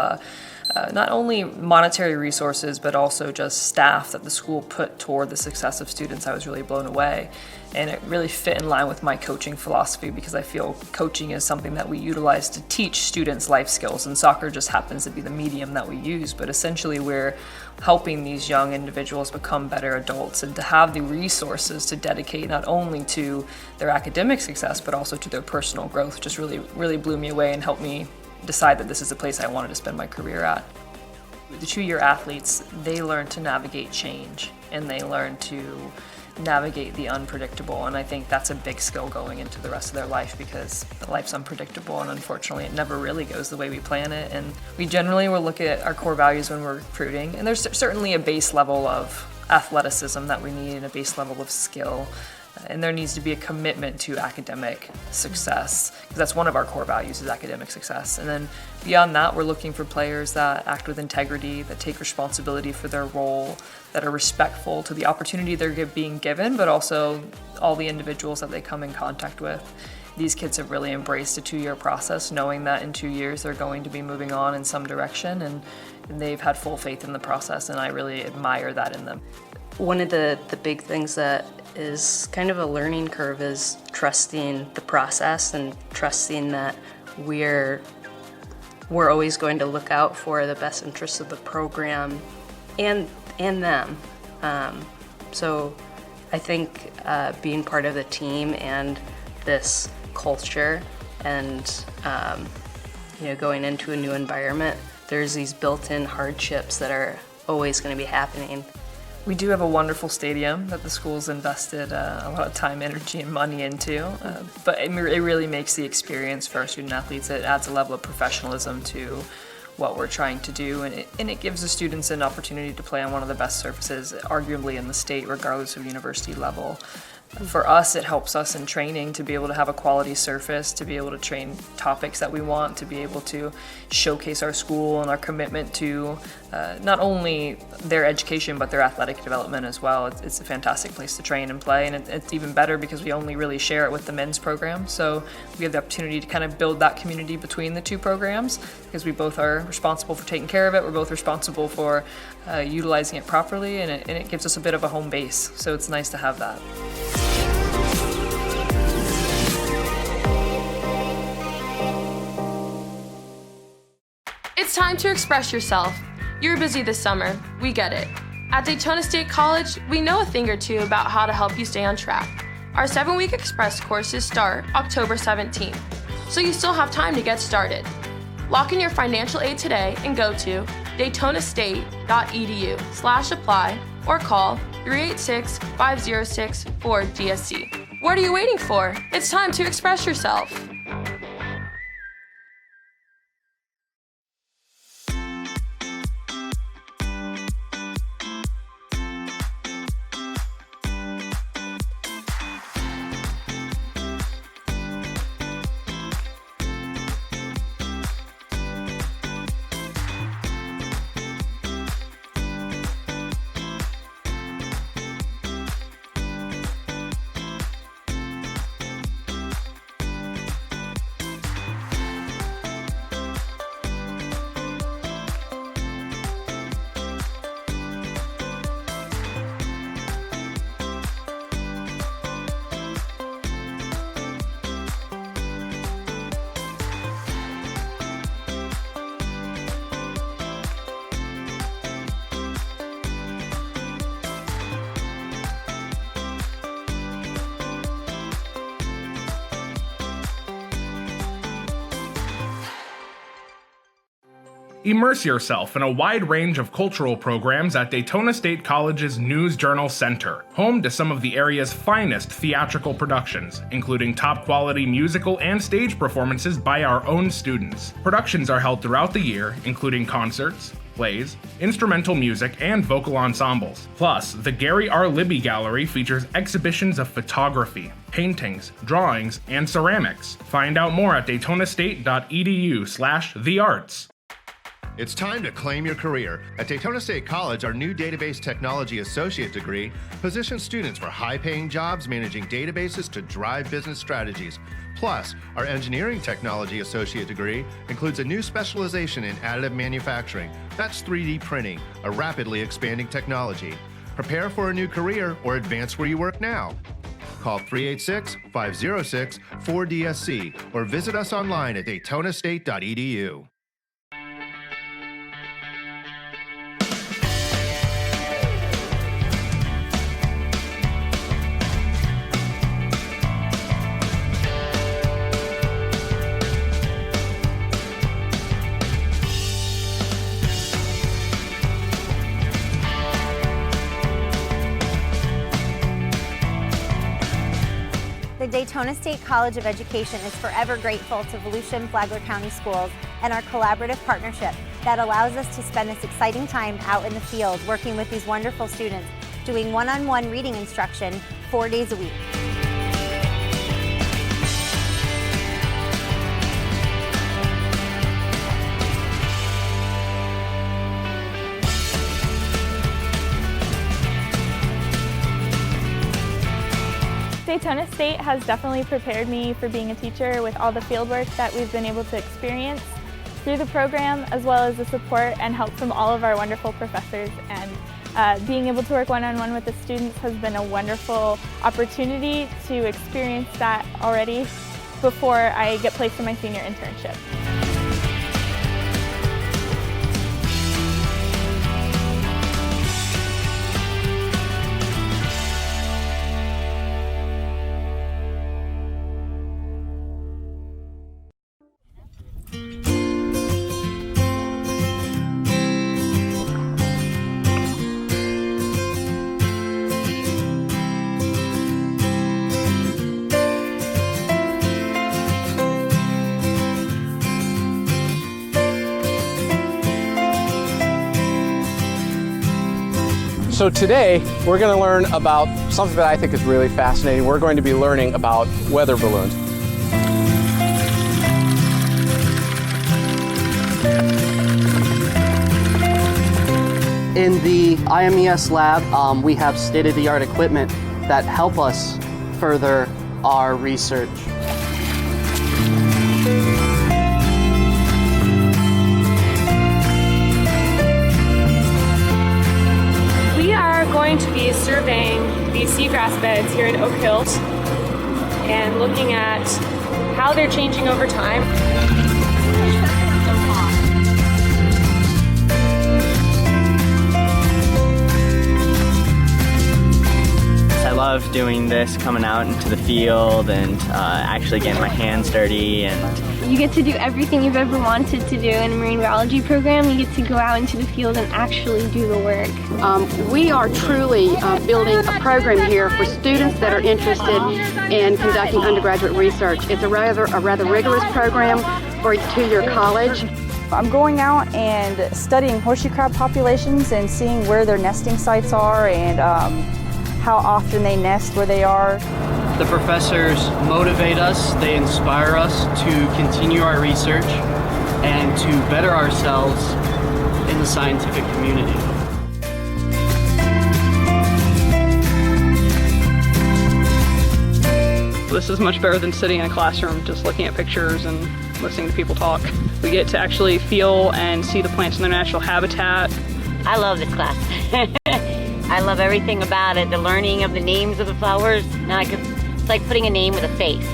not only monetary resources but also just staff that the school put toward the success of students, I was really blown away. And it really fit in line with my coaching philosophy because I feel coaching is something that we utilize to teach students life skills, and soccer just happens to be the medium that we use. But essentially we're helping these young individuals become better adults, and to have the resources to dedicate not only to their academic success but also to their personal growth just really blew me away and helped me decide that this is the place I wanted to spend my career at. The 2-year athletes, they learn to navigate change and they learn to navigate the unpredictable, and I think that's a big skill going into the rest of their life because life's unpredictable and unfortunately it never really goes the way we plan it. And we generally will look at our core values when we're recruiting, and there's certainly a base level of athleticism that we need and a base level of skill. And there needs to be a commitment to academic success, because that's one of our core values is academic success. And then beyond that, we're looking for players that act with integrity, that take responsibility for their role, that are respectful to the opportunity they're being given, but also all the individuals that they come in contact with. These kids have really embraced a 2-year process, knowing that in 2 years they're going to be moving on in some direction, and they've had full faith in the process, and I really admire that in them. One of the big things that is kind of a learning curve is trusting the process and trusting that we're always going to look out for the best interests of the program and them. So I think being part of the team and this culture and going into a new environment, there's these built-in hardships that are always going to be happening. We do have a wonderful stadium that the school's invested a lot of time, energy, and money into, but it really makes the experience for our student athletes. It adds a level of professionalism to what we're trying to do, and it gives the students an opportunity to play on one of the best surfaces, arguably in the state, regardless of university level. For us, it helps us in training to be able to have a quality surface, to be able to train topics that we want, to be able to showcase our school and our commitment to not only their education but their athletic development as well. It's a fantastic place to train and play, and it's even better because we only really share it with the men's program. So we have the opportunity to kind of build that community between the two programs because we both are responsible for taking care of it. We're both responsible for utilizing it properly, and it gives us a bit of a home base. So it's nice to have that. It's time to express yourself. You're busy this summer, we get it. At Daytona State College, we know a thing or two about how to help you stay on track. Our 7-week express courses start October 17th, so you still have time to get started. Lock in your financial aid today and go to daytonastate.edu/apply or call 386-506-4DSC. What are you waiting for? It's time to express yourself. Immerse yourself in a wide range of cultural programs at Daytona State College's News Journal Center, home to some of the area's finest theatrical productions, including top-quality musical and stage performances by our own students. Productions are held throughout the year, including concerts, plays, instrumental music, and vocal ensembles. Plus, the Gary R. Libby Gallery features exhibitions of photography, paintings, drawings, and ceramics. Find out more at daytonastate.edu/thearts. It's time to claim your career. At Daytona State College, our new Database Technology Associate degree positions students for high-paying jobs managing databases to drive business strategies. Plus, our Engineering Technology Associate degree includes a new specialization in additive manufacturing. That's 3D printing, a rapidly expanding technology. Prepare for a new career or advance where you work now. Call 386-506-4DSC or visit us online at daytonastate.edu. The Daytona State College of Education is forever grateful to Volusia and Flagler County Schools and our collaborative partnership that allows us to spend this exciting time out in the field working with these wonderful students, doing one-on-one reading instruction 4 days a week. Daytona State has definitely prepared me for being a teacher with all the field work that we've been able to experience through the program, as well as the support and help from all of our wonderful professors. And being able to work one-on-one with the students has been a wonderful opportunity to experience that already before I get placed in my senior internship. So today, we're going to learn about something that I think is really fascinating. We're going to be learning about weather balloons. In the IMES lab, we have state-of-the-art equipment that help us further our research. Going to be surveying these seagrass beds here in Oak Hills and looking at how they're changing over time. I love doing this, coming out into the field and actually getting my hands dirty. And you get to do everything you've ever wanted to do in a marine biology program. You get to go out into the field and actually do the work. We are truly building a program here for students that are interested in conducting undergraduate research. It's a rather rigorous program for a two-year college. I'm going out and studying horseshoe crab populations and seeing where their nesting sites are and how often they nest where they are. The professors motivate us, they inspire us to continue our research and to better ourselves in the scientific community. This is much better than sitting in a classroom just looking at pictures and listening to people talk. We get to actually feel and see the plants in their natural habitat. I love this class. I love everything about it, the learning of the names of the flowers. Now it's like putting a name with a face.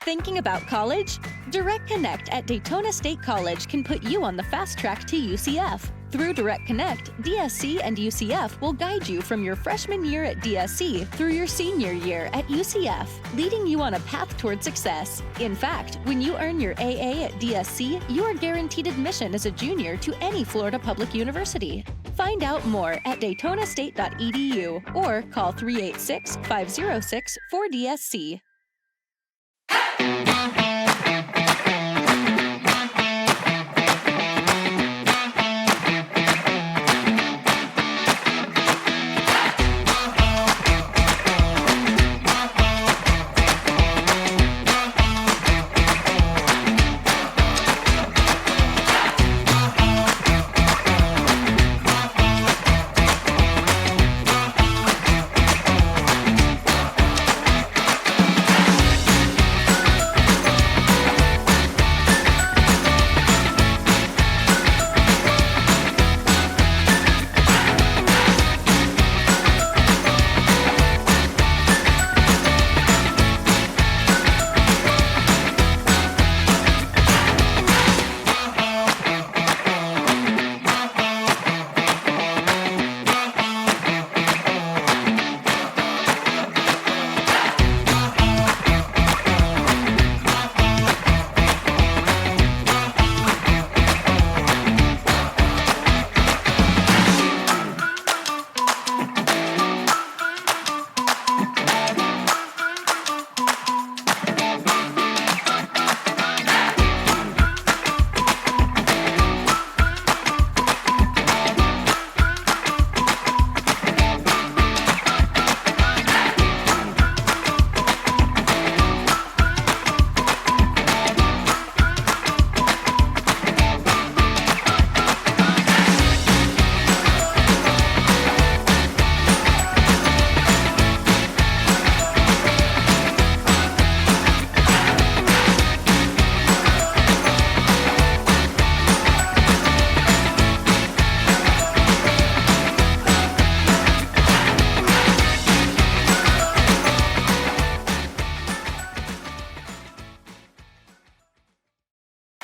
Thinking about college? Direct Connect at Daytona State College can put you on the fast track to UCF. Through Direct Connect, DSC and UCF will guide you from your freshman year at DSC through your senior year at UCF, leading you on a path toward success. In fact, when you earn your AA at DSC, you are guaranteed admission as a junior to any Florida public university. Find out more at daytonastate.edu or call 386-506-4DSC.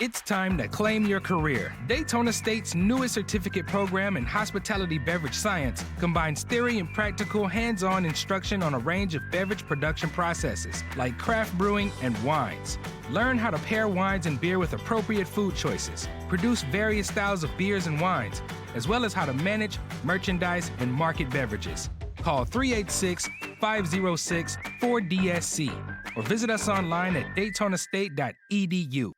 It's time to claim your career. Daytona State's newest certificate program in hospitality beverage science combines theory and practical hands-on instruction on a range of beverage production processes like craft brewing and wines. Learn how to pair wines and beer with appropriate food choices, produce various styles of beers and wines, as well as how to manage, merchandise, and market beverages. Call 386-506-4DSC or visit us online at daytonastate.edu.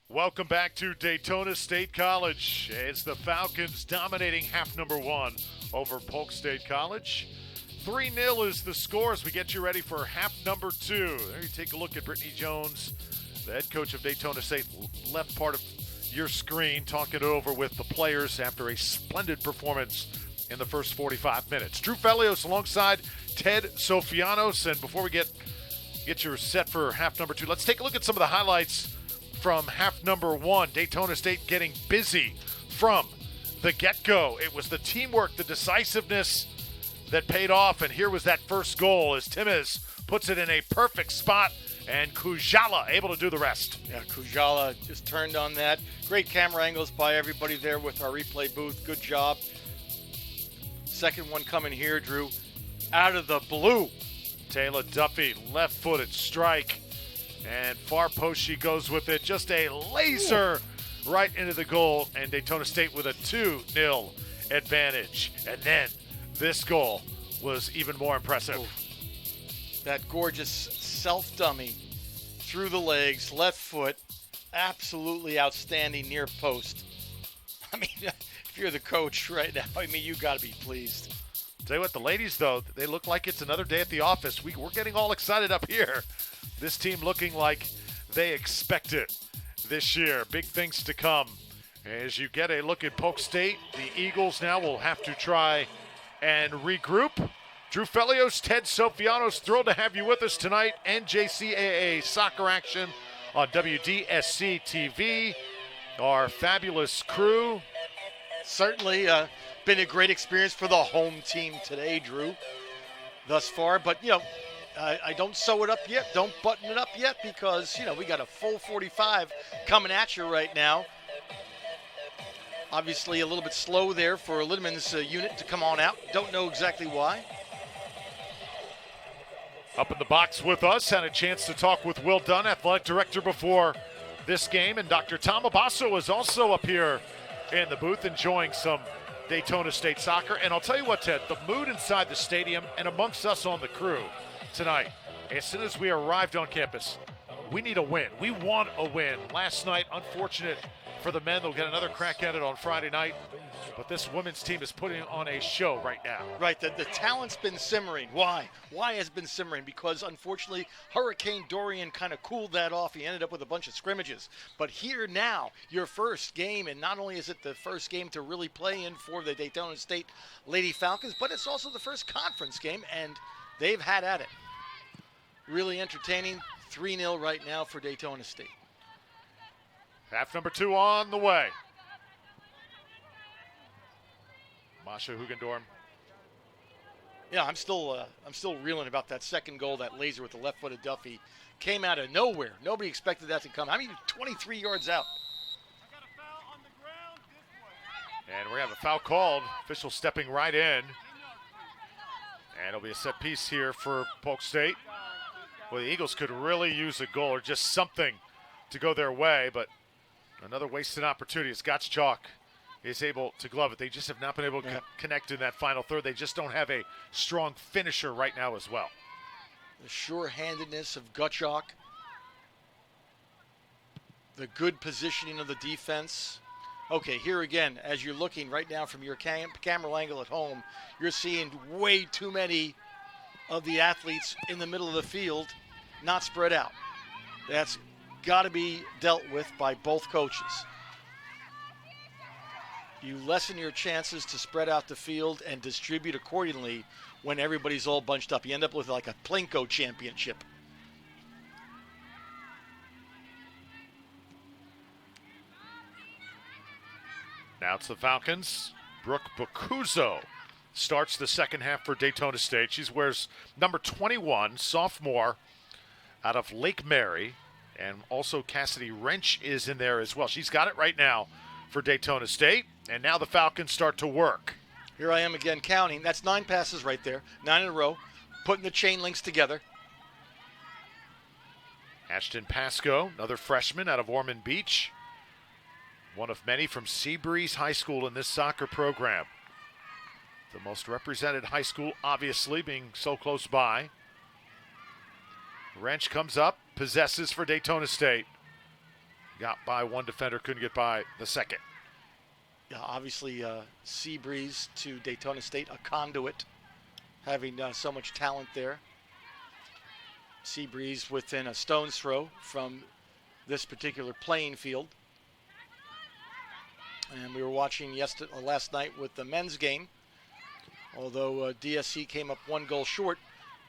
Welcome back to Daytona State College. It's the Falcons dominating half number one over Polk State College. 3-0 is the score as we get you ready for half number two. There you take a look at Brittany Jones, the head coach of Daytona State, left part of your screen, talking it over with the players after a splendid performance in the first 45 minutes. Drew Felios alongside Ted Sofianos. And before we get you set for half number two, let's take a look at some of the highlights from half number one. Daytona State getting busy from the get-go. It was the teamwork, the decisiveness that paid off, and here was that first goal as Timez puts it in a perfect spot, and Kujala able to do the rest. Yeah, Kujala just turned on that. Great camera angles by everybody there with our replay booth. Good job. Second one coming here, Drew. Out of the blue. Taylor Duffy, left-footed strike. And far post she goes with it. Just a laser right into the goal. And Daytona State with a 2-0 advantage. And then this goal was even more impressive. Oh, that gorgeous self-dummy through the legs, left foot. Absolutely outstanding near post. I mean, if you're the coach right now, I mean, you got to be pleased. Tell you what, the ladies, though, they look like it's another day at the office. We're getting all excited up here. This team looking like they expect it this year. Big things to come. As you get a look at Polk State, the Eagles now will have to try and regroup, Drew Felios, Ted Sofianos, thrilled to have you with us tonight. NJCAA soccer action on WDSC TV. Our fabulous crew. Certainly been a great experience for the home team today, Drew, thus far. But, I don't sew it up yet. Don't button it up yet because, we got a full 45 coming at you right now. Obviously a little bit slow there for Lindeman's unit to come on out. Don't know exactly why. Up in the box with us, had a chance to talk with Will Dunn, athletic director, before this game. And Dr. Tom Abasso is also up here in the booth enjoying some Daytona State soccer. And I'll tell you what, Ted, the mood inside the stadium and amongst us on the crew tonight, as soon as we arrived on campus, we need a win. We want a win. Last night, unfortunate for the men. They'll get another crack at it on Friday night. But this women's team is putting on a show right now. Right, the talent's been simmering. Why? Why has been simmering? Because unfortunately, Hurricane Dorian kind of cooled that off. He ended up with a bunch of scrimmages. But here now, your first game, and not only is it the first game to really play in for the Daytona State Lady Falcons, but it's also the first conference game, and they've had at it. Really entertaining. 3-0 right now for Daytona State. Half number 2 on the way. Masha Hugendorm. Yeah, I'm still reeling about that second goal, that laser with the left-footed Duffy. Came out of nowhere. Nobody expected that to come. 23 yards out. And we have a foul called. Official stepping right in. And it'll be a set piece here for Polk State. Well, the Eagles could really use a goal or just something to go their way, but another wasted opportunity. Scott's Chalk is able to glove it. They just have not been able to connect in that final third. They just don't have a strong finisher right now as well. The sure-handedness of Gutchalk. The good positioning of the defense. Okay, here again, as you're looking right now from your camera angle at home, you're seeing way too many of the athletes in the middle of the field not spread out. That's got to be dealt with by both coaches. You lessen your chances to spread out the field and distribute accordingly when everybody's all bunched up. You end up with like a Plinko championship. Now it's the Falcons. Brooke Bacuzzo starts the second half for Daytona State. She wears number 21, sophomore, out of Lake Mary. And also Cassidy Wrench is in there as well. She's got it right now for Daytona State. And now the Falcons start to work. Here I am again counting. That's 9 passes right there, 9 in a row, putting the chain links together. Ashton Pasco, another freshman out of Ormond Beach. One of many from Seabreeze High School in this soccer program. The most represented high school, obviously, being so close by. Wrench comes up, possesses for Daytona State. Got by one defender, couldn't get by the second. Yeah, obviously, Seabreeze to Daytona State, a conduit, having so much talent there. Seabreeze within a stone's throw from this particular playing field. And we were watching last night with the men's game. Although DSC came up 1 goal short,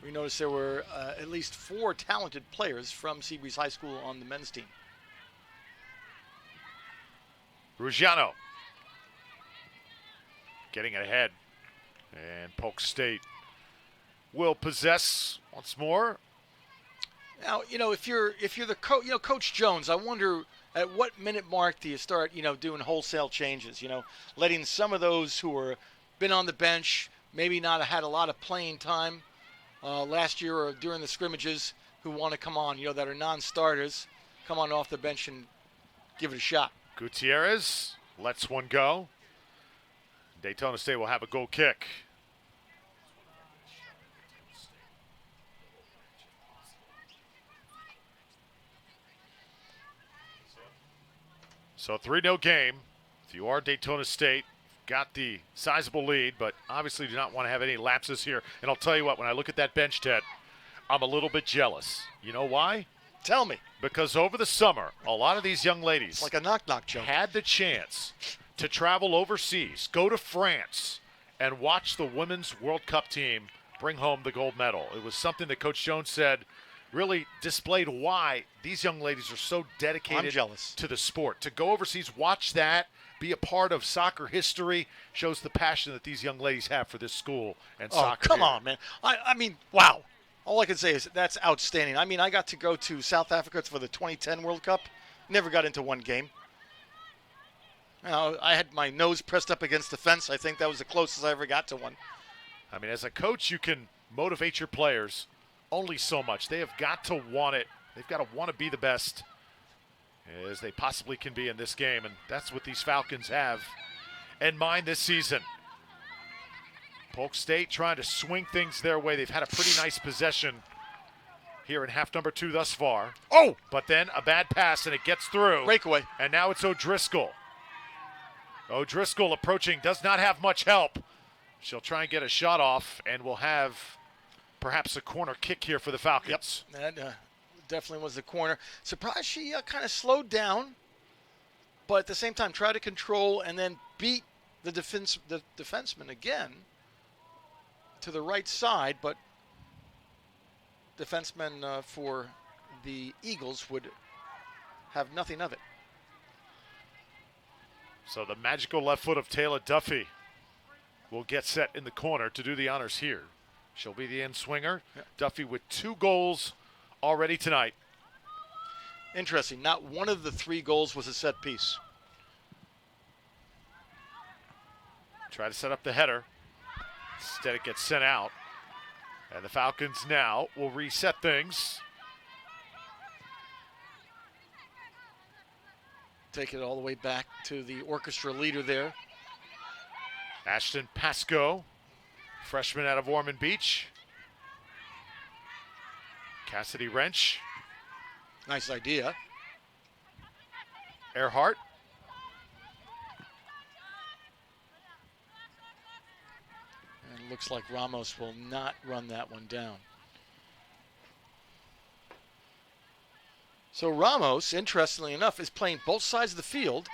we noticed there were at least 4 talented players from Seabreeze High School on the men's team. Ruggiano getting it ahead, and Polk State will possess once more. Now, if you're the coach, Coach Jones, I wonder at what minute mark do you start, doing wholesale changes? Letting some of those who are been on the bench, maybe not had a lot of playing time last year or during the scrimmages, who want to come on, that are non-starters, come on off the bench and give it a shot. Gutierrez lets one go. Daytona State will have a goal kick. So 3-0 game. If you are Daytona State, got the sizable lead, but obviously do not want to have any lapses here. And I'll tell you what, when I look at that bench, Ted, I'm a little bit jealous. You know why? Tell me. Because over the summer, a lot of these young ladies it's like a knock-knock joke. Had the chance to travel overseas, go to France, and watch the Women's World Cup team bring home the gold medal. It was something that Coach Jones said really displayed why these young ladies are so dedicated to the sport. To go overseas, watch that, be a part of soccer history, shows the passion that these young ladies have for this school and soccer. Come here. on, man. I mean, wow. All I can say is that's outstanding. I mean, I got to go to South Africa for the 2010 World Cup. Never got into one game. You know, I had my nose pressed up against the fence. I think that was the closest I ever got to one. I mean, as a coach, you can motivate your players only so much. They have got to want it. They've got to want to be the best as they possibly can be in this game, and that's what these Falcons have in mind this season. Polk State trying to swing things their way. They've had a pretty nice possession here in half number 2 thus far. Oh! But then a bad pass, and it gets through. Breakaway. And now it's O'Driscoll. O'Driscoll approaching, does not have much help. She'll try and get a shot off, and will have perhaps a corner kick here for the Falcons. Yep, that definitely was the corner. Surprised she kind of slowed down, but at the same time tried to control and then beat the defenseman again to the right side, but defenseman for the Eagles would have nothing of it. So the magical left foot of Taylor Duffy will get set in the corner to do the honors here. She'll be the end swinger. Yep. Duffy with 2 goals already tonight. Interesting. Not one of the 3 goals was a set piece. Try to set up the header. Instead it gets sent out. And the Falcons now will reset things. Take it all the way back to the orchestra leader there. Ashton Pascoe, freshman out of Ormond Beach. Cassidy Wrench. Nice idea. Earhart. And it looks like Ramos will not run that one down. So Ramos, interestingly enough, is playing both sides of the field.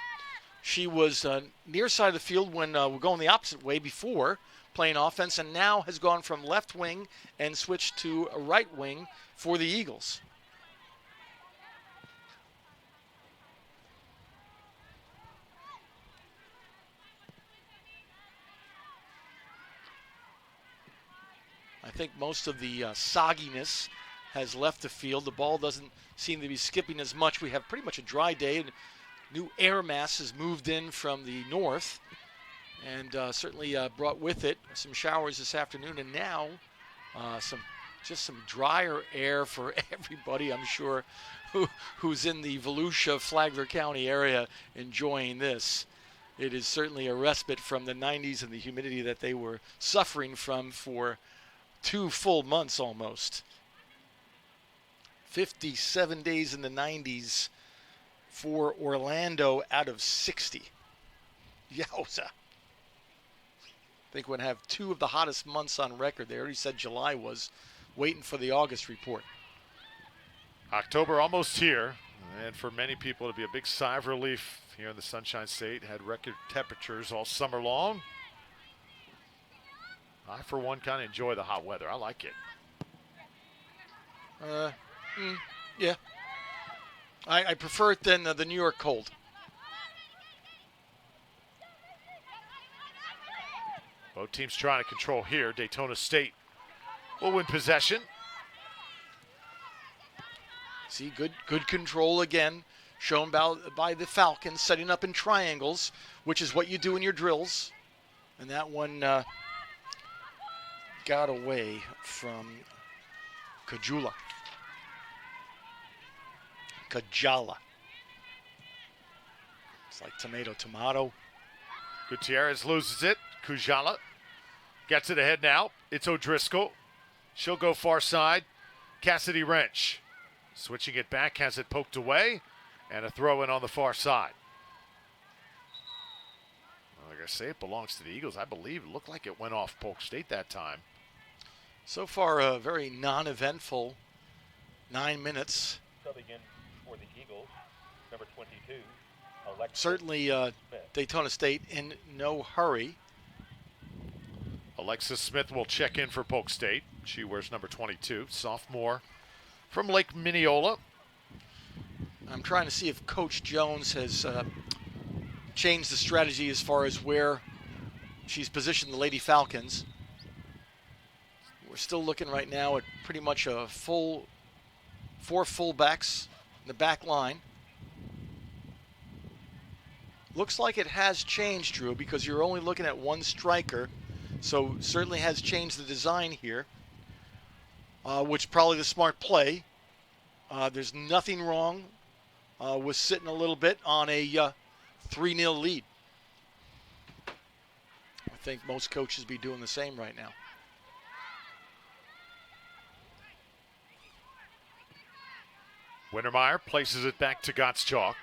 She was near side of the field when we're going the opposite way before, playing offense, and now has gone from left wing and switched to a right wing for the Eagles. I think most of the sogginess has left the field. The ball doesn't seem to be skipping as much. We have pretty much a dry day, and new air mass has moved in from the north, and certainly brought with it some showers this afternoon, and now some drier air for everybody, I'm sure, who's in the Volusia, Flagler County area enjoying this. It is certainly a respite from the 90s and the humidity that they were suffering from for 2 full months almost. 57 days in the 90s for Orlando out of 60. Yowza. I think we're going to have 2 of the hottest months on record. They already said July was. Waiting for the August report. October almost here, and for many people it'll be a big sigh of relief here in the Sunshine State. Had record temperatures all summer long. I, for one, kind of enjoy the hot weather. I like it. Yeah. I prefer it than the New York cold. Both teams trying to control here. Daytona State will win possession. See, good control again, shown by the Falcons, setting up in triangles, which is what you do in your drills. And that one got away from Kajala. It's like tomato. Gutierrez loses it. Kujala gets it ahead now. It's O'Driscoll. She'll go far side. Cassidy Wrench switching it back, has it poked away, and a throw in on the far side. Like I say, it belongs to the Eagles. I believe it looked like it went off Polk State that time. So far, a very non-eventful 9 minutes. Subbing in for the Eagles, number 22. Certainly Daytona State in no hurry. Alexis Smith will check in for Polk State. She wears number 22, sophomore from Lake Mineola. I'm trying to see if Coach Jones has changed the strategy as far as where she's positioned the Lady Falcons. We're still looking right now at pretty much a four fullbacks in the back line. Looks like it has changed, Drew, because you're only looking at one striker. So certainly has changed the design here, which probably the smart play. There's nothing wrong with sitting a little bit on a 3-0 lead. I think most coaches be doing the same right now. Wintermeyer places it back to Gottschalk.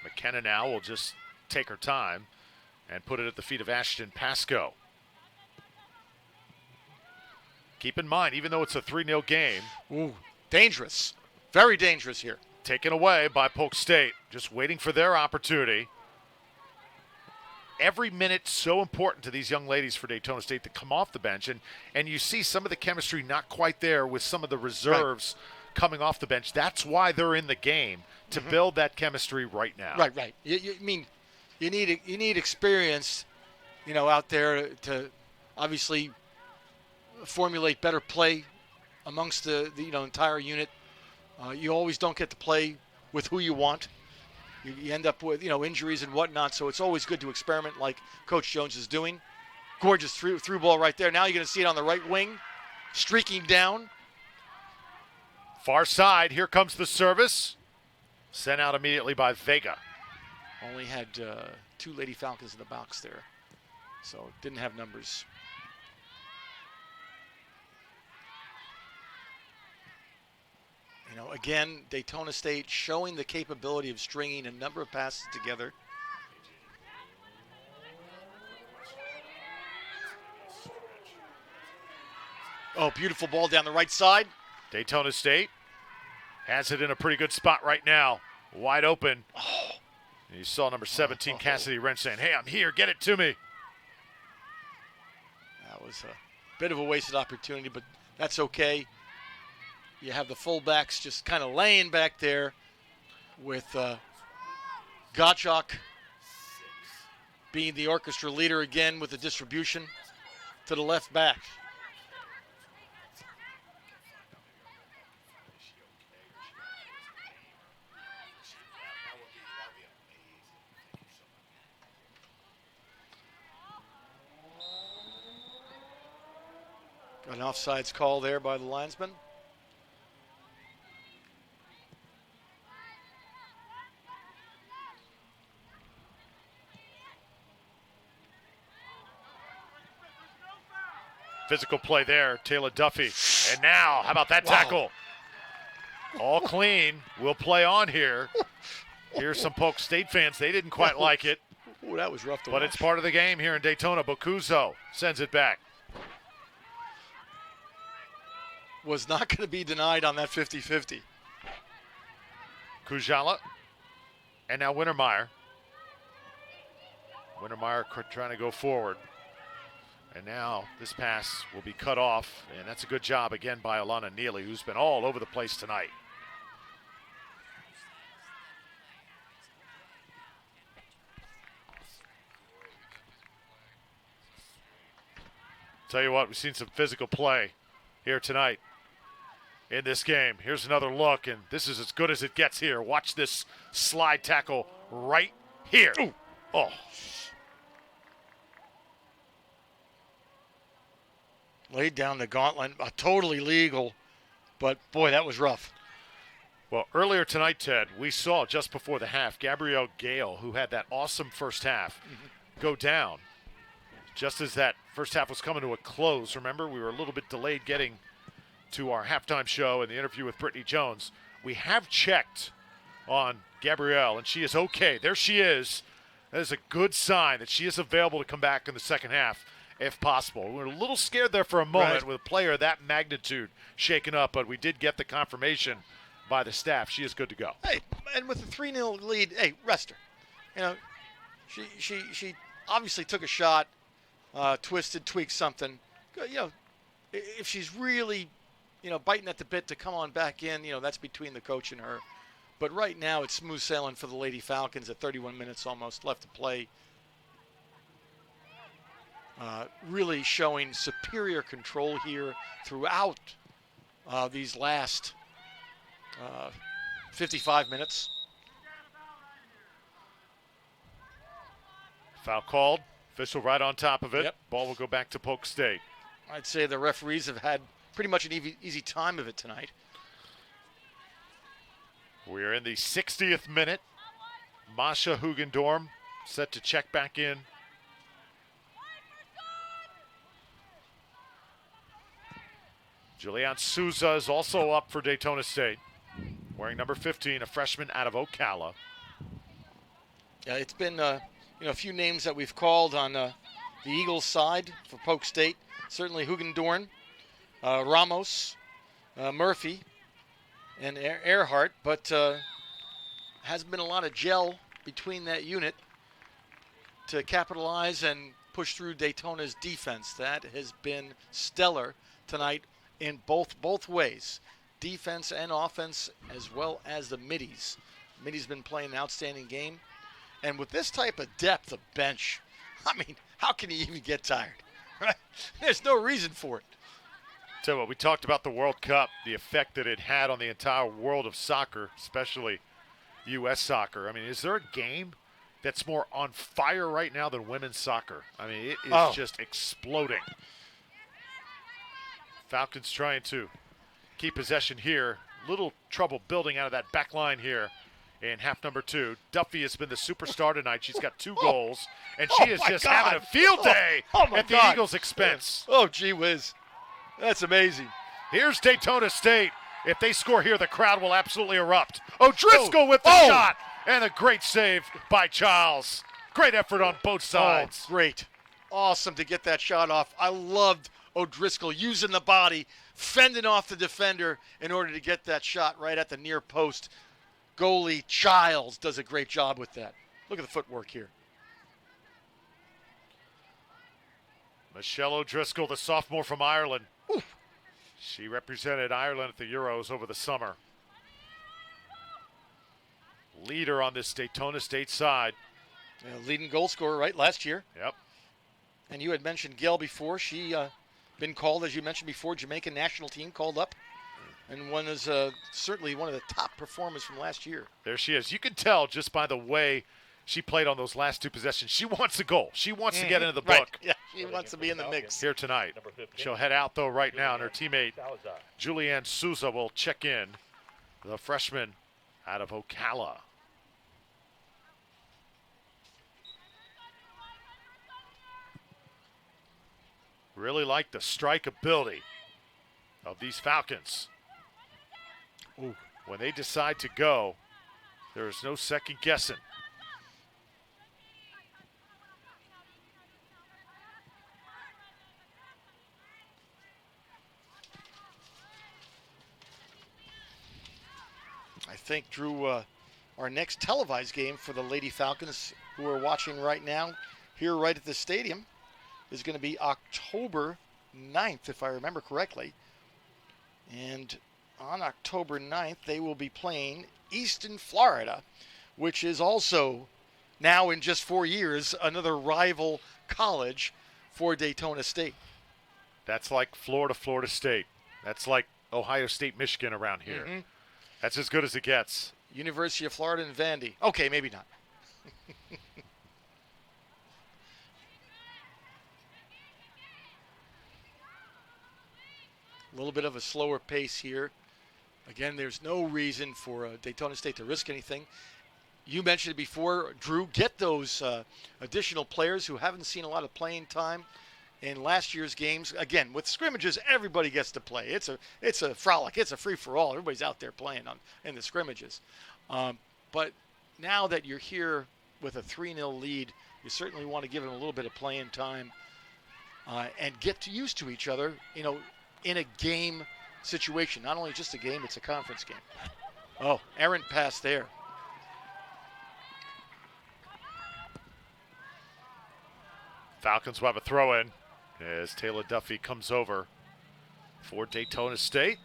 McKenna now will just take her time and put it at the feet of Ashton Pascoe. Keep in mind, even though it's a 3-0 game. Ooh, dangerous. Very dangerous here. Taken away by Polk State. Just waiting for their opportunity. Every minute so important to these young ladies for Daytona State to come off the bench. And you see some of the chemistry not quite there with some of the reserves coming off the bench. That's why they're in the game, to build that chemistry right now. Right. You need experience, out there to obviously formulate better play amongst the entire unit. You always don't get to play with who you want. You end up with injuries and whatnot, so it's always good to experiment like Coach Jones is doing. Gorgeous through ball right there. Now you're going to see it on the right wing, streaking down. Far side, here comes the service. Sent out immediately by Vega. Only had 2 Lady Falcons in the box there, so didn't have numbers. Again, Daytona State showing the capability of stringing a number of passes together. Oh, beautiful ball down the right side. Daytona State has it in a pretty good spot right now. Wide open. Oh. You saw number 17, Cassidy Wrench, saying, "Hey, I'm here. Get it to me." That was a bit of a wasted opportunity, but that's okay. You have the fullbacks just kind of laying back there with Gottschalk being the orchestra leader again with the distribution to the left back. Got an offsides call there by the linesman. Physical play there, Taylor Duffy. And now, how about that tackle? All clean. We'll play on here. Here's some Polk State fans. They didn't quite like it. Ooh, that was rough to watch. But it's part of the game here in Daytona. Bocuzo sends it back. Was not going to be denied on that 50-50. Kujala. And now Wintermeyer. Wintermeyer trying to go forward. And now this pass will be cut off, and that's a good job again by Alana Neely, who's been all over the place tonight. Tell you what, we've seen some physical play here tonight in this game. Here's another look, and this is as good as it gets here. Watch this slide tackle right here. Ooh. Oh. Laid down the gauntlet, totally legal, but boy, that was rough. Well, earlier tonight, Ted, we saw just before the half, Gabrielle Gale, who had that awesome first half, go down. Just as that first half was coming to a close, remember, we were a little bit delayed getting to our halftime show and the interview with Brittany Jones. We have checked on Gabrielle, and she is okay. There she is. That is a good sign that she is available to come back in the second half, if possible. We were a little scared there for a moment with a player of that magnitude shaken up, but we did get the confirmation by the staff. She is good to go. Hey, and with a 3-0 lead, hey, rest her. She obviously took a shot, twisted, tweaked something. You know, if she's really, you know, biting at the bit to come on back in, you know, that's between the coach and her. But right now it's smooth sailing for the Lady Falcons at 31 minutes almost left to play. Really showing superior control here throughout these last 55 minutes. Foul called. Official right on top of it. Yep. Ball will go back to Polk State. I'd say the referees have had pretty much an easy time of it tonight. We're in the 60th minute. Masha Hugendorm set to check back in. Julianne Souza is also up for Daytona State, wearing number 15, a freshman out of Ocala. Yeah, it's been you know, a few names that we've called on the Eagles side for Polk State. Certainly Hugendorn, Ramos, Murphy, and Earhart, but hasn't been a lot of gel between that unit to capitalize and push through Daytona's defense. That has been stellar tonight in both ways, defense and offense, as well as the middies. Middies been playing an outstanding game. And with this type of depth of bench, I mean, how can you even get tired? Right? There's no reason for it. Tell you what, we talked about the World Cup, the effect that it had on the entire world of soccer, especially U.S. soccer. I mean, is there a game that's more on fire right now than women's soccer? I mean, it is just exploding. Falcons trying to keep possession here. Little trouble building out of that back line here in half number 2. Duffy has been the superstar tonight. She's got 2 goals, and she is just having a field day at the Eagles' expense. Oh, gee whiz. That's amazing. Here's Daytona State. If they score here, the crowd will absolutely erupt. O'Driscoll with the shot, and a great save by Childs. Great effort on both sides. Oh, great. Awesome to get that shot off. I loved O'Driscoll using the body, fending off the defender in order to get that shot right at the near post. Goalie Childs does a great job with that. Look at the footwork here. Michelle O'Driscoll, the sophomore from Ireland. Ooh. She represented Ireland at the Euros over the summer. Leader on this Daytona State side. Yeah, leading goal scorer, right, last year. Yep. And you had mentioned Gail before. She been called, as you mentioned before, Jamaican national team called up. And one is certainly one of the top performers from last year. There she is. You can tell just by the way she played on those last 2 possessions. She wants a goal. She wants to get into the book. Right. Yeah, she wants to be in the mix. Here tonight. She'll head out, though, right now, and her teammate, Julianne Souza, will check in. The freshman out of Ocala. Really like the strike ability of these Falcons. Ooh. When they decide to go, there is no second guessing. I think, Drew, our next televised game for the Lady Falcons, who are watching right now here right at the stadium, is going to be October 9th, if I remember correctly. And on October 9th, they will be playing Easton, Florida, which is also now in just 4 years another rival college for Daytona State. That's like Florida State. That's like Ohio State, Michigan around here. Mm-hmm. That's as good as it gets. University of Florida and Vandy. Okay, maybe not. A little bit of a slower pace here. Again, there's no reason for Daytona State to risk anything. You mentioned it before, Drew, get those additional players who haven't seen a lot of playing time in last year's games. Again, with scrimmages, everybody gets to play. It's a frolic. It's a free-for-all. Everybody's out there playing in the scrimmages. But now that you're here with a 3-0 lead, you certainly want to give them a little bit of playing time and get used to each other, you know, in a game situation. Not only just a game, it's a conference game. Oh, errant pass there. Falcons will have a throw in as Taylor Duffy comes over for Daytona State.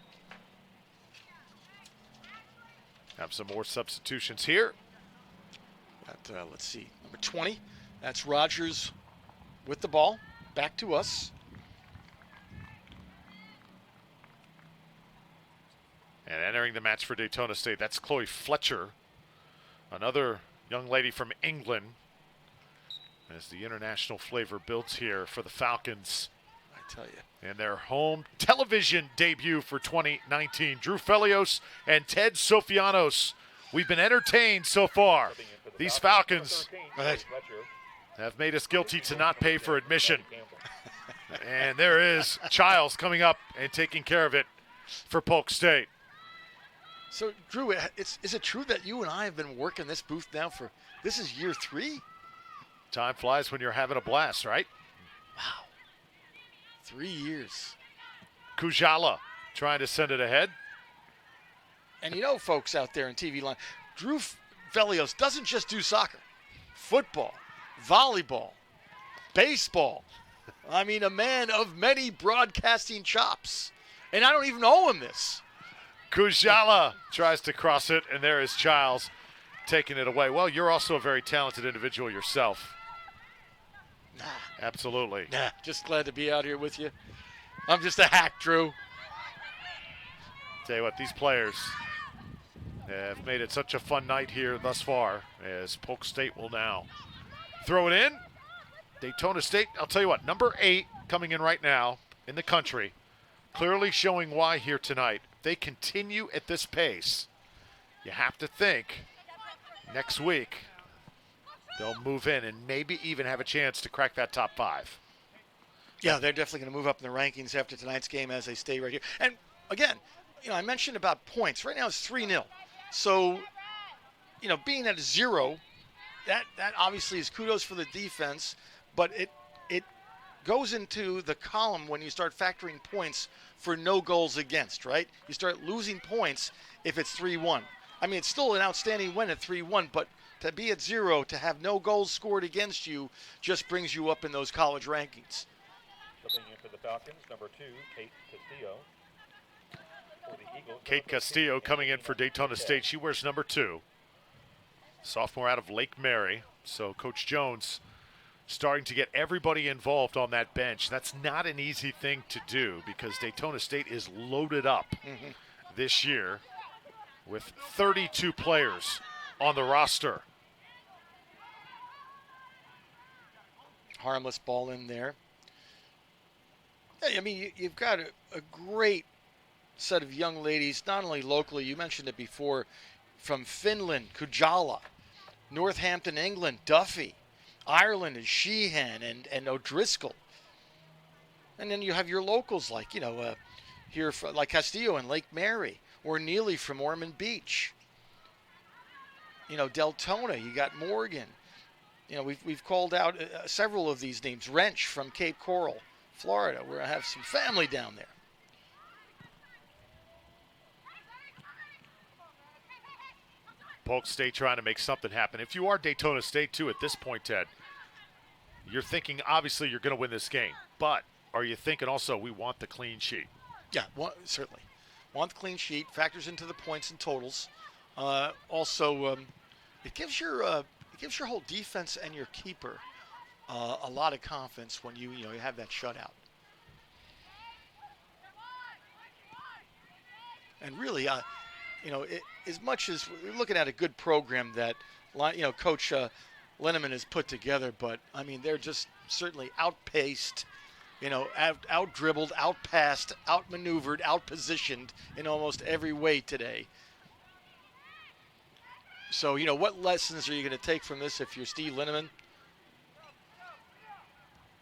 Have some more substitutions here. Let's see, number 20. That's Rogers with the ball. Back to us. And entering the match for Daytona State, that's Chloe Fletcher, another young lady from England, as the international flavor builds here for the Falcons. I tell you. And their home television debut for 2019. Drew Felios and Ted Sofianos. We've been entertained so far. These Falcons have made us guilty to not pay for admission. And there is Childs coming up and taking care of it for Polk State. So, Drew, is it true that you and I have been working this booth now this is year 3? Time flies when you're having a blast, right? Wow. 3 years. Kujala trying to send it ahead. And folks out there in TV land, Drew Felios doesn't just do soccer. Football, volleyball, baseball. I mean, a man of many broadcasting chops. And I don't even owe him this. Kujala tries to cross it, and there is Childs taking it away. Well, you're also a very talented individual yourself. Nah. Absolutely. Nah, just glad to be out here with you. I'm just a hack, Drew. Tell you what, these players have made it such a fun night here thus far, as Polk State will now throw it in. Daytona State, I'll tell you what, number 8 coming in right now in the country, clearly showing why here tonight. If they continue at this pace, you have to think next week they'll move in and maybe even have a chance to crack that top 5. Yeah, they're definitely going to move up in the rankings after tonight's game as they stay right here. And again, I mentioned about points. Right now it's 3-0. So, being at a 0, that obviously is kudos for the defense, but it goes into the column when you start factoring points for no goals against, right? You start losing points if it's 3-1. I mean, it's still an outstanding win at 3-1, but to be at 0, to have no goals scored against you, just brings you up in those college rankings. Stepping in for the Falcons, number 2, Kate Castillo. For the Eagles, Kate Castillo coming in for Daytona State. She wears number 2. Sophomore out of Lake Mary. So Coach Jones starting to get everybody involved on that bench. That's not an easy thing to do because Daytona State is loaded up this year with 32 players on the roster. Harmless ball in there. I mean, you've got a great set of young ladies, not only locally, you mentioned it before, from Finland, Kujala, Northampton, England, Duffy, Ireland is Sheehan and O'Driscoll. And then you have your locals like, here like Castillo and Lake Mary, or Neely from Ormond Beach. Deltona, you got Morgan. We've called out several of these names. Wrench from Cape Coral, Florida, where I have some family down there. Polk State trying to make something happen. If you are Daytona State, too, at this point, Ted, you're thinking, obviously, you're going to win this game. But are you thinking also, we want the clean sheet? Yeah, certainly. Want the clean sheet, factors into the points and totals. Also, it gives your whole defense and your keeper a lot of confidence when you have that shutout. And really, as much as we're looking at a good program that, Coach Linneman has put together, but, I mean, they're just certainly outpaced, out-dribbled, out-passed, out-maneuvered, out-positioned in almost every way today. So, what lessons are you going to take from this if you're Steve Linneman?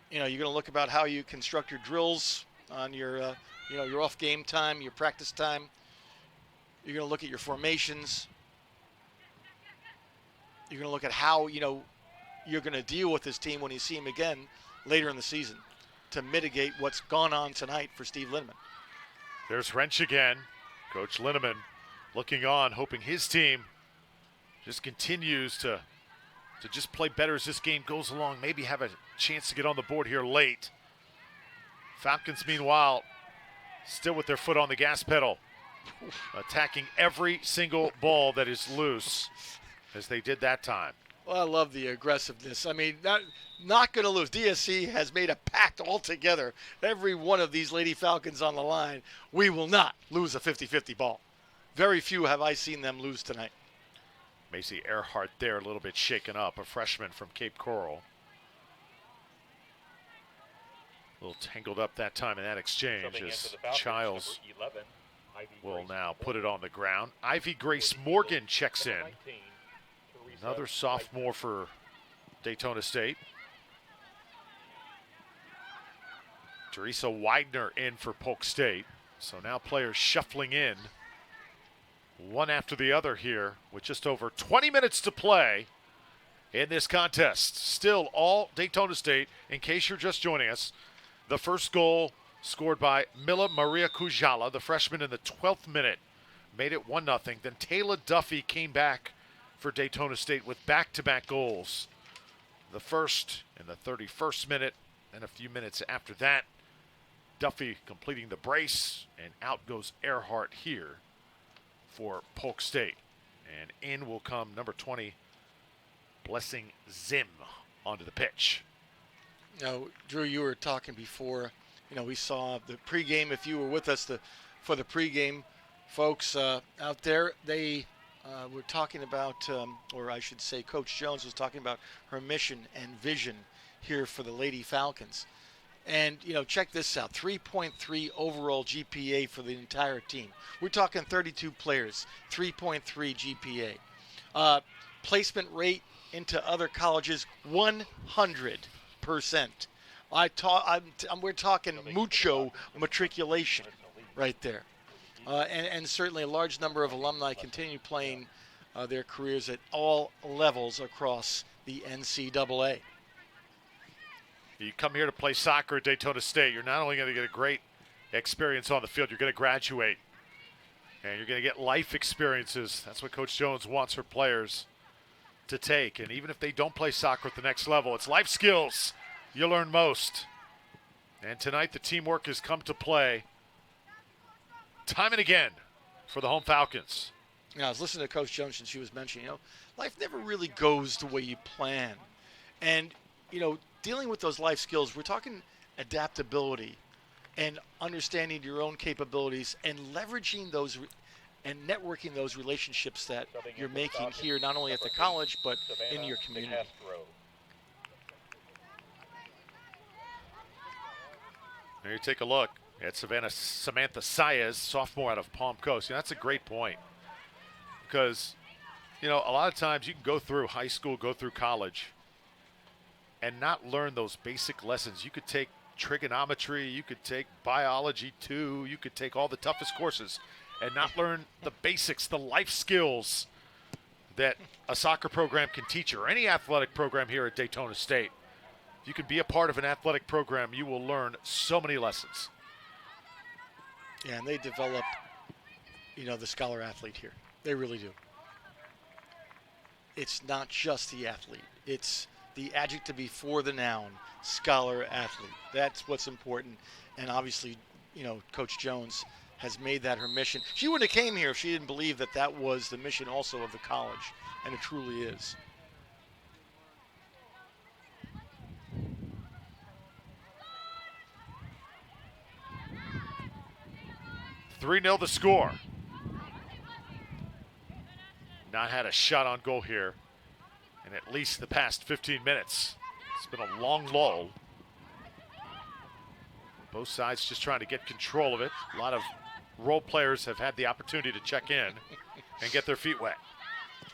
You're going to look about how you construct your drills on your, your off game time, your practice time. You're going to look at your formations. You're going to look at how, you're going to deal with this team when you see him again later in the season to mitigate what's gone on tonight for Steve Linneman. There's Wrench again. Coach Linneman looking on, hoping his team just continues to to just play better as this game goes along, maybe have a chance to get on the board here late. Falcons, meanwhile, still with their foot on the gas pedal, attacking every single ball that is loose, as they did that time. Well, I love the aggressiveness. I mean, not going to lose. DSC has made a pact altogether. Every one of these Lady Falcons on the line, we will not lose a 50-50 ball. Very few have I seen them lose tonight. Macy Earhart there, a little bit shaken up, a freshman from Cape Coral. A little tangled up that time in that exchange as Childs will now put it on the ground. Ivy Grace Morgan checks in. Another sophomore for Daytona State. Teresa Widener in for Polk State. So now players shuffling in one after the other here with just over 20 minutes to play in this contest. Still all Daytona State, in case you're just joining us. The first goal scored by Mila Maria Kujala, the freshman, in the 12th minute, made it 1-0. Then Taylor Duffy came back for Daytona State with back-to-back goals. The first in the 31st minute, and a few minutes after that, Duffy completing the brace, and out goes Earhart here for Polk State. And in will come number 20, Blessing Zim, onto the pitch. Now, Drew, you were talking before, we saw the pregame. If you were with us for the pregame, folks out there, they were talking about, or I should say Coach Jones was talking about her mission and vision here for the Lady Falcons. And, check this out, 3.3 overall GPA for the entire team. We're talking 32 players, 3.3 GPA. Placement rate into other colleges, 100%. We're talking mucho matriculation right there. And certainly a large number of alumni continue playing their careers at all levels across the NCAA. You come here to play soccer at Daytona State, you're not only going to get a great experience on the field, you're going to graduate. And you're going to get life experiences. That's what Coach Jones wants her players to take. And even if they don't play soccer at the next level, it's life skills you learn most. And tonight the teamwork has come to play time and again for the home Falcons. I was listening to Coach Jones and she was mentioning, life never really goes the way you plan. And, dealing with those life skills, we're talking adaptability and understanding your own capabilities and leveraging those and networking those relationships that you're making here, not only at the college, but in your community. There you take a look at Samantha Saez, sophomore out of Palm Coast. That's a great point because, a lot of times you can go through high school, go through college, and not learn those basic lessons. You could take trigonometry, you could take biology too, you could take all the toughest courses and not learn the basics, the life skills that a soccer program can teach you, or any athletic program here at Daytona State. If you can be a part of an athletic program, you will learn so many lessons. Yeah, and they develop, the scholar athlete here. They really do. It's not just the athlete. It's the adjective before the noun, scholar athlete. That's what's important. And obviously, Coach Jones has made that her mission. She wouldn't have came here if she didn't believe that that was the mission also of the college, and it truly is. (3-0) the score. Not had a shot on goal here in at least the past 15 minutes. It's been a long lull. Both sides just trying to get control of it. A lot of role players have had the opportunity to check in and get their feet wet.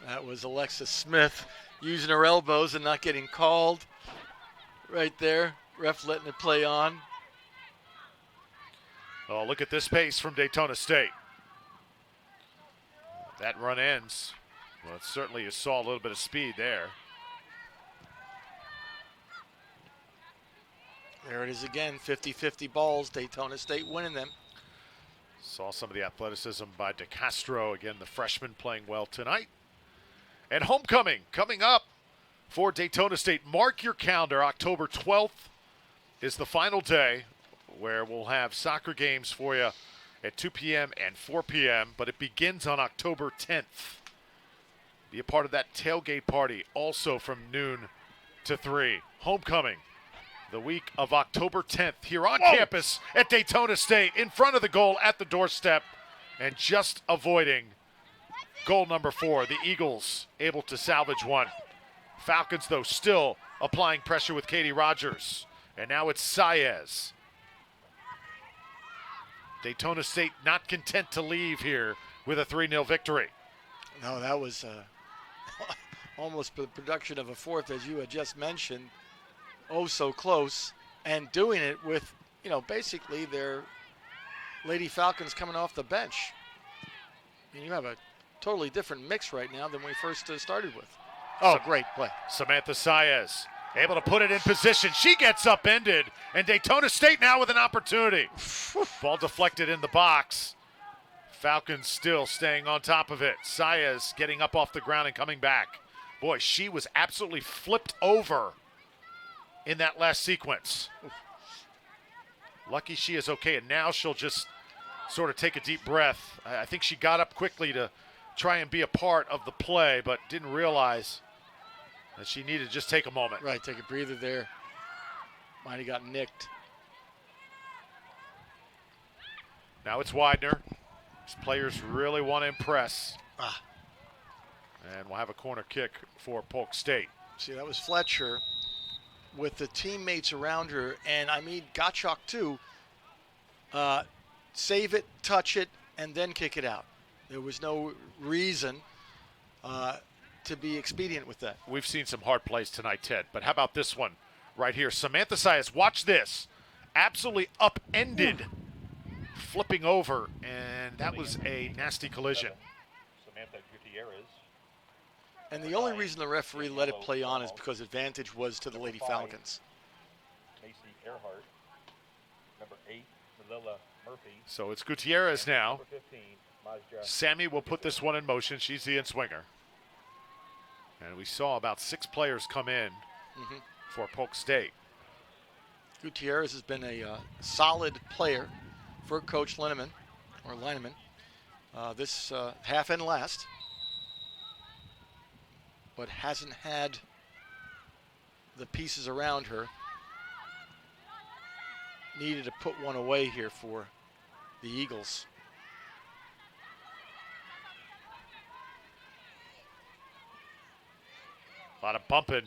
That was Alexis Smith using her elbows and not getting called. Right there, ref letting it play on. Oh, look at this pace from Daytona State. That run ends. Well, certainly you saw a little bit of speed there. There it is again, 50-50 balls, Daytona State winning them. Saw some of the athleticism by DeCastro. Again, the freshman playing well tonight. And homecoming coming up for Daytona State. Mark your calendar. October 12th is the final day where we'll have soccer games for you at 2 p.m. and 4 p.m., but it begins on October 10th. Be a part of that tailgate party also from noon to 3. Homecoming, the week of October 10th here on campus at Daytona State, in front of the goal at the doorstep, and just avoiding goal number 4. The Eagles able to salvage one. Falcons, though, still applying pressure with Katie Rogers. And now it's Saez. Daytona State not content to leave here with a 3-0 victory. No, that was almost the production of a fourth, as you had just mentioned. Oh, so close. And doing it with, basically their Lady Falcons coming off the bench. I mean, you have a totally different mix right now than we first started with. Oh, great play. Samantha Saez able to put it in position. She gets upended, and Daytona State now with an opportunity. Ball deflected in the box. Falcons still staying on top of it. Saez getting up off the ground and coming back. Boy, she was absolutely flipped over in that last sequence. Lucky she is okay, and now she'll just sort of take a deep breath. I think she got up quickly to try and be a part of the play, but didn't realize that she needed to just take a moment. Right, take a breather there. Might have got nicked. Now it's Widener. These players really want to impress. And we'll have a corner kick for Polk State. See, that was Fletcher with the teammates around her, and Gottschalk too. Save it, touch it, and then kick it out. There was no reason to be expedient with that. We've seen some hard plays tonight, Ted, but how about this one right here? Samantha Saez, watch this. Absolutely upended, flipping over, and that was a nasty collision. Samantha Gutierrez. And the only reason the referee let it play on is because advantage was to the Lady Falcons. Macy Earhart. Number 8, Malilla Murphy. So it's Gutierrez now. Number 15, Mazja. Sammy will put this one in motion. She's the in-swinger. And we saw about 6 players come in for Polk State. Gutierrez has been a solid player for Coach Lineman, this half and last, but hasn't had the pieces around her. Needed to put one away here for the Eagles. A lot of bumping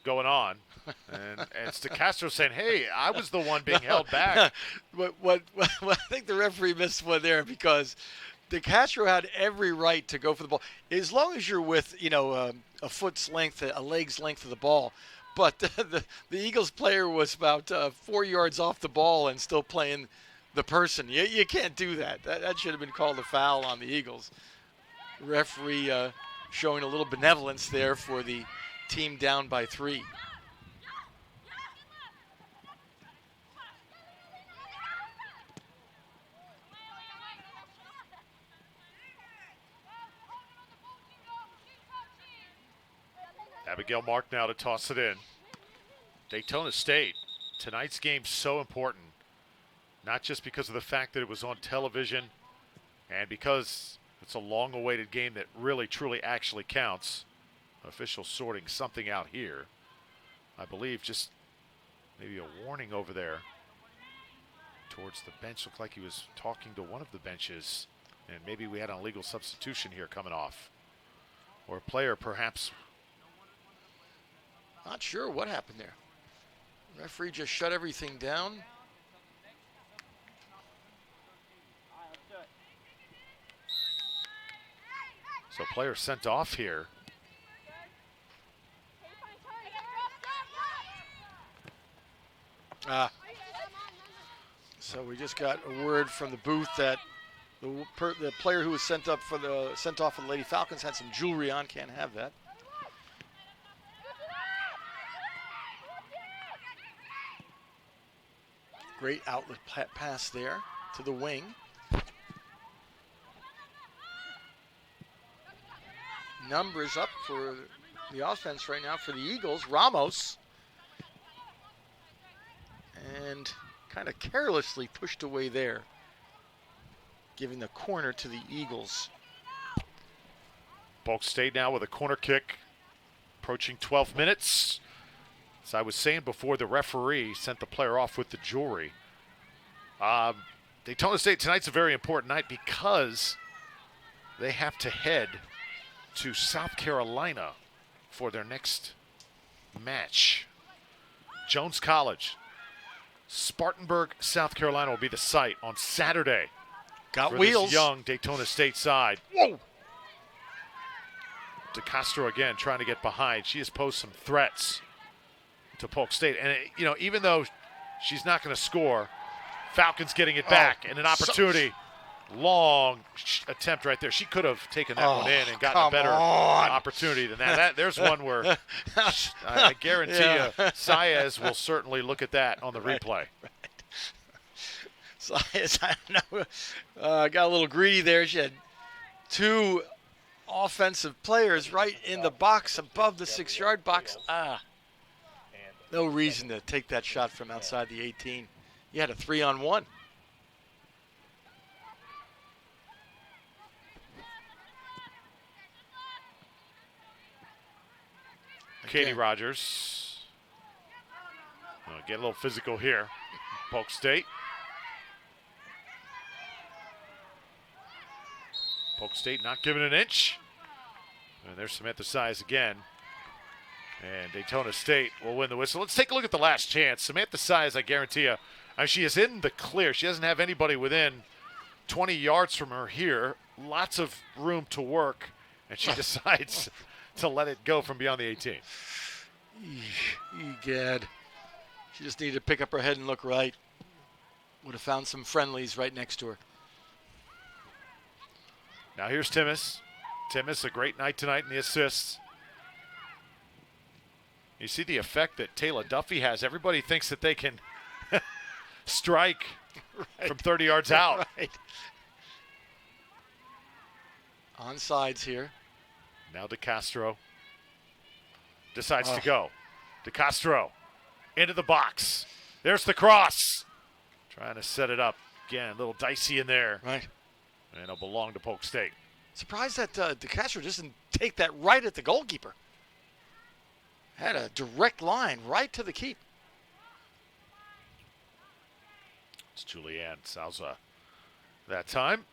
going on. And it's DeCastro saying, hey, I was the one being held back. What I think the referee missed one there, because DeCastro had every right to go for the ball. As long as you're with, a foot's length, a leg's length of the ball. But the Eagles player was about 4 yards off the ball and still playing the person. You can't do that. That should have been called a foul on the Eagles. Referee showing a little benevolence there for the team down by 3. Abigail Mark now to toss it in. Daytona State, tonight's game so important, not just because of the fact that it was on television and because it's a long-awaited game that really, truly actually counts. Official sorting something out here. I believe just maybe a warning over there towards the bench. Looked like he was talking to one of the benches, and maybe we had an illegal substitution here coming off. Or a player perhaps. Not sure what happened there. Referee just shut everything down. So player sent off here. So we just got a word from the booth that the player who was sent off for the Lady Falcons had some jewelry on. Can't have that. Great outlet pass there to the wing. Numbers up for the offense right now for the Eagles. Ramos. And kind of carelessly pushed away there, giving the corner to the Eagles. Polk State now with a corner kick, approaching 12 minutes. As I was saying before, the referee sent the player off with the jewelry. Daytona State tonight's a very important night because they have to head to South Carolina for their next match. Jones College. Spartanburg, South Carolina will be the site on Saturday. Got for wheels. This young Daytona State side. Whoa! DeCastro again trying to get behind. She has posed some threats to Polk State. And, even though she's not going to score, Falcons getting it back and an opportunity. Long attempt right there. She could have taken that one in and gotten a better opportunity than that. There's one where I guarantee you Saez will certainly look at that on the replay. Saez, I don't know, got a little greedy there. She had two offensive players right in the box above the 6-yard box. No reason to take that shot from outside the 18. You had a 3-on-1. Katie Rogers. Get a little physical here. Polk State. Polk State not giving an inch. And there's Samantha Size again. And Daytona State will win the whistle. Let's take a look at the last chance. Samantha Size, I guarantee you, she is in the clear. She doesn't have anybody within 20 yards from her here. Lots of room to work. And she decides to let it go from beyond the 18. Egad. She just needed to pick up her head and look right. Would have found some friendlies right next to her. Now here's Timmis. Timmis, a great night tonight in the assists. You see the effect that Taylor Duffy has. Everybody thinks that they can strike from 30 yards out. Right. Onsides here. Now DeCastro decides to go. DeCastro into the box. There's the cross. Trying to set it up. Again, a little dicey in there. Right. And it'll belong to Polk State. Surprised that DeCastro doesn't take that right at the goalkeeper. Had a direct line right to the keep. It's Julianne Salza that time.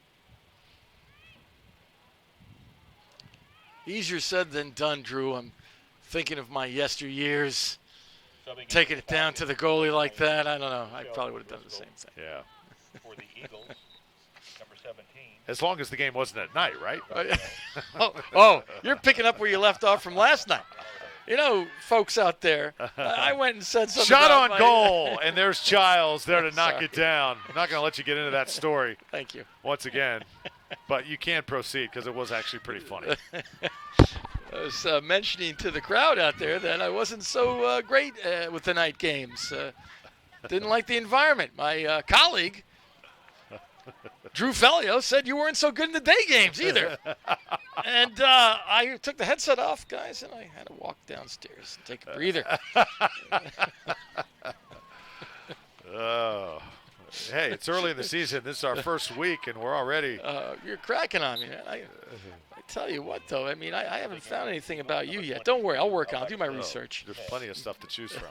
Easier said than done, Drew. I'm thinking of my yesteryears. Taking it down to the goalie like that, I don't know. I probably would have done the same thing. Yeah. For the Eagles, number 17. As long as the game wasn't at night, right? You're picking up where you left off from last night. Folks out there, I went and said something. Shot on goal, and there's Childs there to knock it down. I'm not going to let you get into that story. Thank you. Once again. But you can proceed because it was actually pretty funny. I was mentioning to the crowd out there that I wasn't so great with the night games. Didn't like the environment. My colleague, Drew Fellio, said you weren't so good in the day games either. And I took the headset off, guys, and I had to walk downstairs and take a breather. Oh. Hey, it's early in the season. This is our first week, and we're already. You're cracking on me. I tell you what, though. I mean, I haven't found anything about you yet. Don't worry. I'll work on it. I'll do my research. There's plenty of stuff to choose from.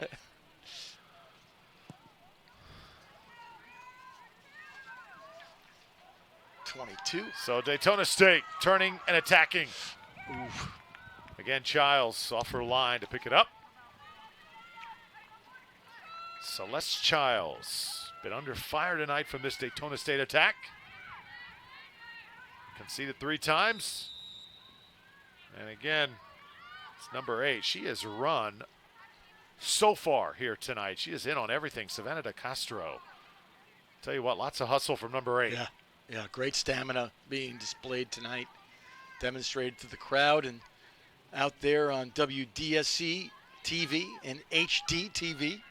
22. So Daytona State turning and attacking. Oof. Again, Childs off her line to pick it up. Celeste Childs been under fire tonight from this Daytona State attack. Conceded 3 times. And again, it's number 8. She has run so far here tonight. She is in on everything. Savannah DeCastro. Tell you what, lots of hustle from number 8. Yeah, great stamina being displayed tonight. Demonstrated to the crowd and out there on WDSC TV and HD TV.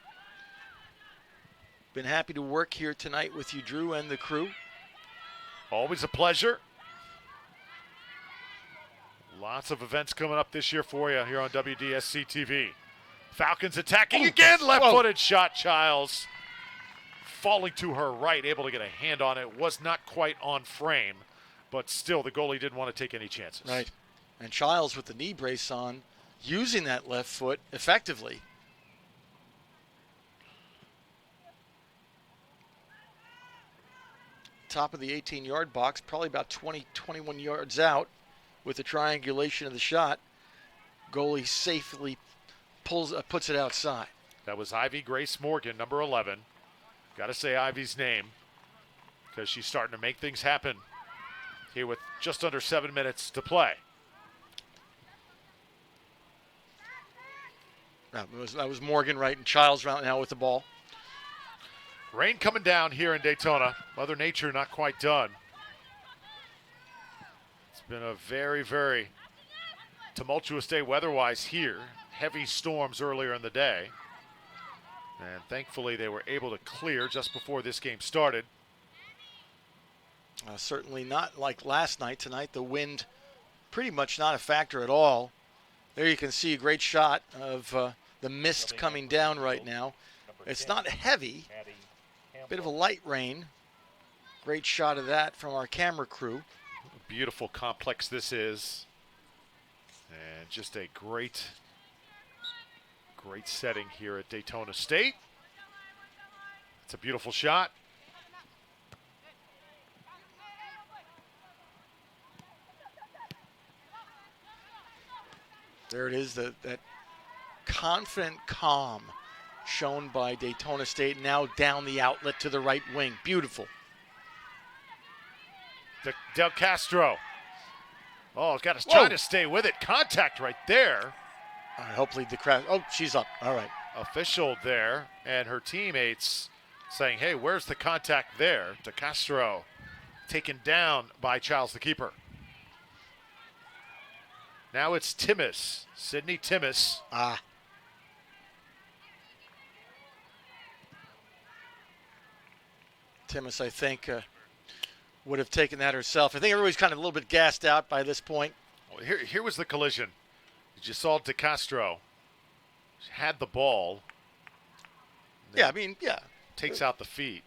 Been happy to work here tonight with you, Drew, and the crew. Always a pleasure. Lots of events coming up this year for you here on WDSC TV. Falcons attacking again. Left-footed shot, Childs. Falling to her right, able to get a hand on it. Was not quite on frame, but still the goalie didn't want to take any chances. Right. And Childs with the knee brace on, using that left foot effectively. Top of the 18-yard box, probably about 20, 21 yards out with the triangulation of the shot. Goalie safely puts it outside. That was Ivy Grace Morgan, number 11. Got to say Ivy's name because she's starting to make things happen here with just under 7 minutes to play. That was Morgan, right, and Childs right now with the ball. Rain coming down here in Daytona. Mother Nature not quite done. It's been a very, very tumultuous day weather-wise here. Heavy storms earlier in the day. And thankfully they were able to clear just before this game started. Certainly not like last night. Tonight the wind pretty much not a factor at all. There you can see a great shot of the mist coming down right now. It's not heavy. Bit of a light rain. Great shot of that from our camera crew. A beautiful complex this is. And just a great setting here at Daytona State. It's a beautiful shot. There it is, that confident calm shown by Daytona State, now down the outlet to the right wing. Beautiful. Del Castro. Oh, got to try to stay with it. Contact right there. Hopefully the crowd. Oh, she's up. All right. Official there, and her teammates saying, hey, where's the contact there? De Castro taken down by Childs, the keeper. Now it's Timmis, Sydney Timmis. Timmis, I think, would have taken that herself. I think everybody's kind of a little bit gassed out by this point. Well, here was the collision. You saw De Castro had the ball. Yeah, I mean, yeah. Takes out the feet.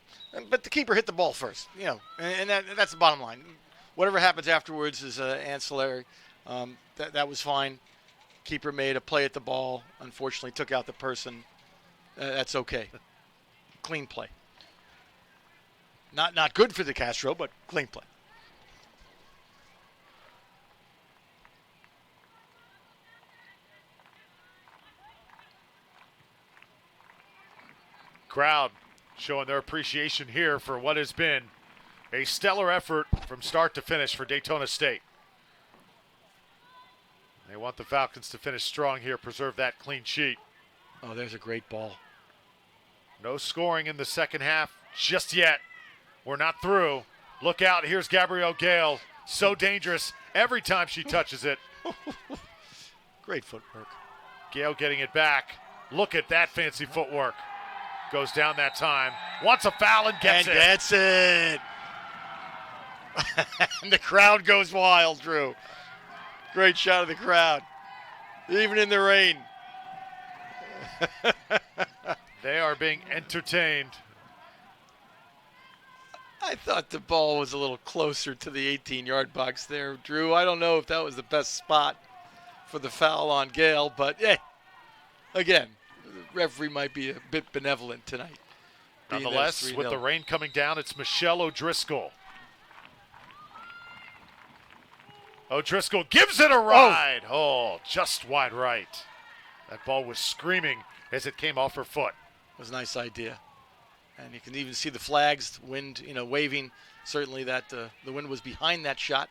But the keeper hit the ball first, you know, and that's the bottom line. Whatever happens afterwards is ancillary. That was fine. Keeper made a play at the ball. Unfortunately, took out the person. That's okay. Clean play. Not good for De Castro, but clean play. Crowd showing their appreciation here for what has been a stellar effort from start to finish for Daytona State. They want the Falcons to finish strong here, preserve that clean sheet. Oh, there's a great ball. No scoring in the second half just yet. We're not through. Look out, here's Gabrielle Gale. So dangerous every time she touches it. Great footwork. Gale getting it back. Look at that fancy footwork. Goes down that time. Wants a foul and gets it. Gets it. And the crowd goes wild, Drew. Great shot of the crowd. Even in the rain. They are being entertained. I thought the ball was a little closer to the 18-yard box there, Drew. I don't know if that was the best spot for the foul on Gale, but again, the referee might be a bit benevolent tonight. Nonetheless, with the rain coming down, it's Michelle O'Driscoll. O'Driscoll gives it a ride. Oh, just wide right. That ball was screaming as it came off her foot. It was a nice idea. And you can even see the flags, wind, waving. Certainly that the wind was behind that shot.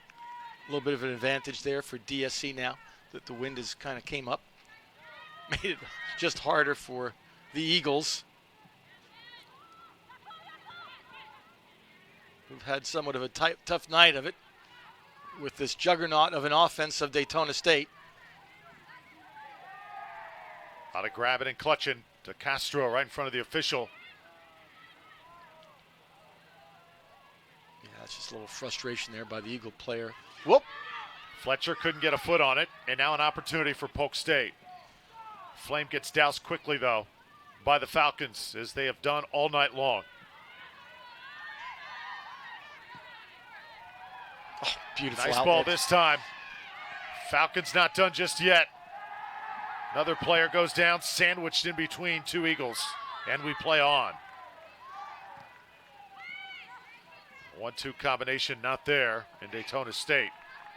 A little bit of an advantage there for DSC now that the wind has kind of came up. Made it just harder for the Eagles, who've had somewhat of a tough night of it with this juggernaut of an offense of Daytona State. Out of grabbing and clutching to Castro right in front of the official. Yeah, that's just a little frustration there by the Eagle player. Whoop! Fletcher couldn't get a foot on it, and now an opportunity for Polk State. Flame gets doused quickly, though, by the Falcons, as they have done all night long. Oh, beautiful Nice outlet. ball this time. Falcons not done just yet. Another player goes down, sandwiched in between two Eagles, and we play on. 1-2 combination not there, and Daytona State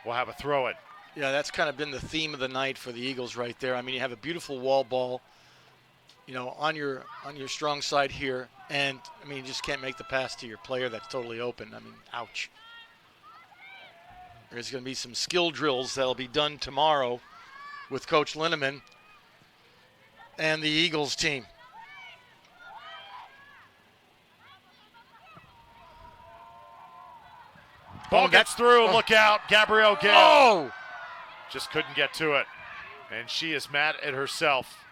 will have a throw-in. Yeah, that's kind of been the theme of the night for the Eagles right there. I mean, you have a beautiful wall ball, you know, on your strong side here, and I mean, you just can't make the pass to your player that's totally open. I mean, ouch. There's going to be some skill drills that'll be done tomorrow with Coach Linneman and the Eagles team. Ball gets through. Look out. Gabrielle Gale. Oh! Just couldn't get to it. And she is mad at herself.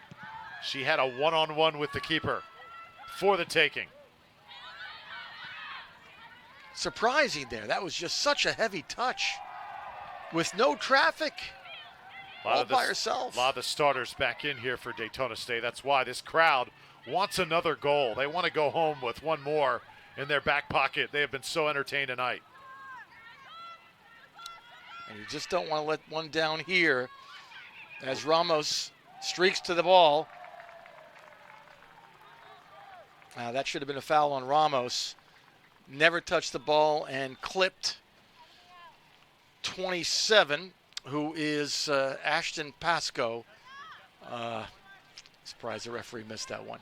She had a one-on-one with the keeper for the taking. Surprising there. That was just such a heavy touch with no traffic. All by herself. A lot of the starters back in here for Daytona State. That's why this crowd wants another goal. They want to go home with one more in their back pocket. They have been so entertained tonight. And you just don't want to let one down here as Ramos streaks to the ball. That should have been a foul on Ramos. Never touched the ball and clipped 27, who is Ashton Pasco. Surprised the referee missed that one.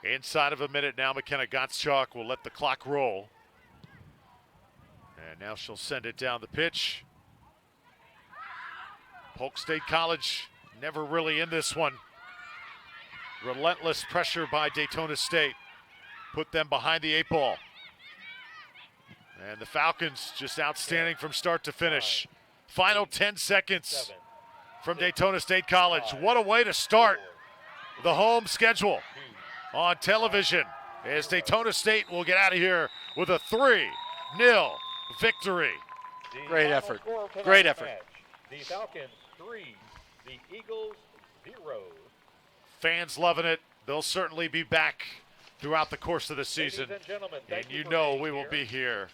Inside of a minute now, McKenna Gottschalk will let the clock roll. And now she'll send it down the pitch. Polk State College never really in this one. Relentless pressure by Daytona State put them behind the 8 ball. And the Falcons just outstanding from start to finish. Final 10 seconds from Daytona State College. What a way to start the home schedule on television, as Daytona State will get out of here with a 3-0 victory. Great effort. Great effort. The Falcons 3, the Eagles 0. Fans loving it. They'll certainly be back throughout the course of the season. And you know we will be here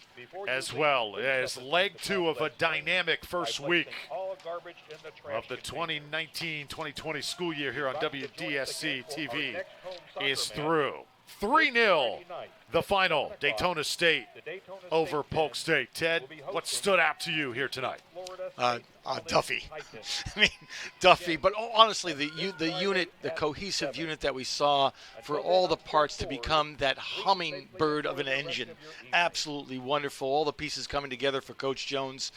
as well as leg 2 of a dynamic first week of the 2019-2020 school year here on WDSC TV is through. 3-0, the final, Daytona State over Polk State. Ted, what stood out to you here tonight? Duffy. I mean, Duffy. But honestly, the unit, the cohesive unit that we saw for all the parts to become that hummingbird of an engine. Absolutely wonderful. All the pieces coming together for Coach Jones.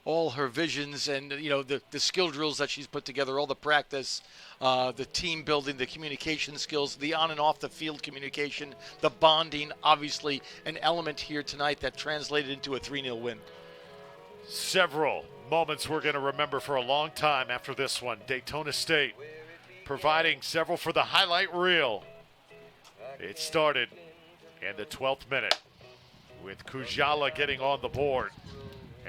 All her visions and, you know, the skill drills that she's put together, all the practice, the team building, the communication skills, the on and off the field communication, the bonding, obviously an element here tonight that translated into a 3-0 win. Several moments we're going to remember for a long time after this one. Daytona State providing several for the highlight reel. It started in the 12th minute with Kujala getting on the board.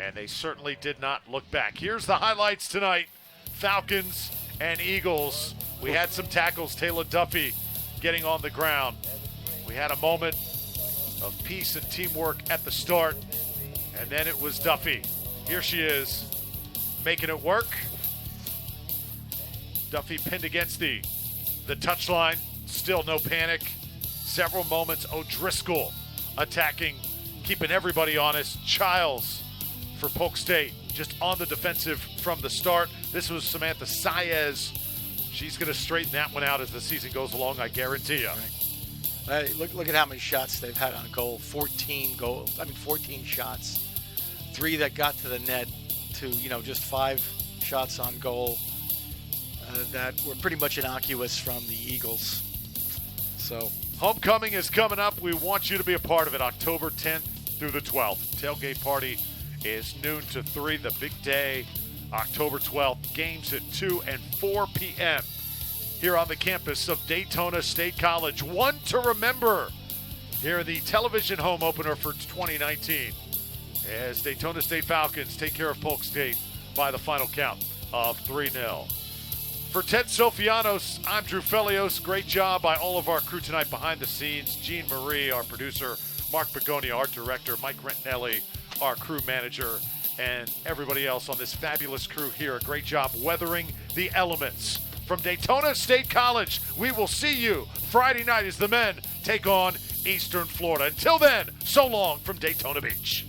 And they certainly did not look back. Here's the highlights tonight. Falcons and Eagles. We had some tackles. Taylor Duffy getting on the ground. We had a moment of peace and teamwork at the start. And then it was Duffy. Here she is, making it work. Duffy pinned against the touchline. Still no panic. Several moments. O'Driscoll attacking, keeping everybody honest. Childs for Polk State, just on the defensive from the start. This was Samantha Saez. She's going to straighten that one out as the season goes along, I guarantee you. Right. Look at how many shots they've had on goal. 14 shots. 3 that got to the net to, just 5 shots on goal that were pretty much innocuous from the Eagles. So homecoming is coming up. We want you to be a part of it. October 10th through the 12th. Tailgate party is noon to 3. The big day, October 12th. Games at 2 and 4 p.m. here on the campus of Daytona State College. One to remember here in the television home opener for 2019 as Daytona State Falcons take care of Polk State by the final count of 3-0. For Ted Sofianos, I'm Drew Felios. Great job by all of our crew tonight behind the scenes. Jean Marie, our producer, Mark Begonia, our director, Mike Rentinelli, our crew manager, and everybody else on this fabulous crew here. A great job weathering the elements. From Daytona State College, we will see you Friday night as the men take on Eastern Florida. Until then, so long from Daytona Beach.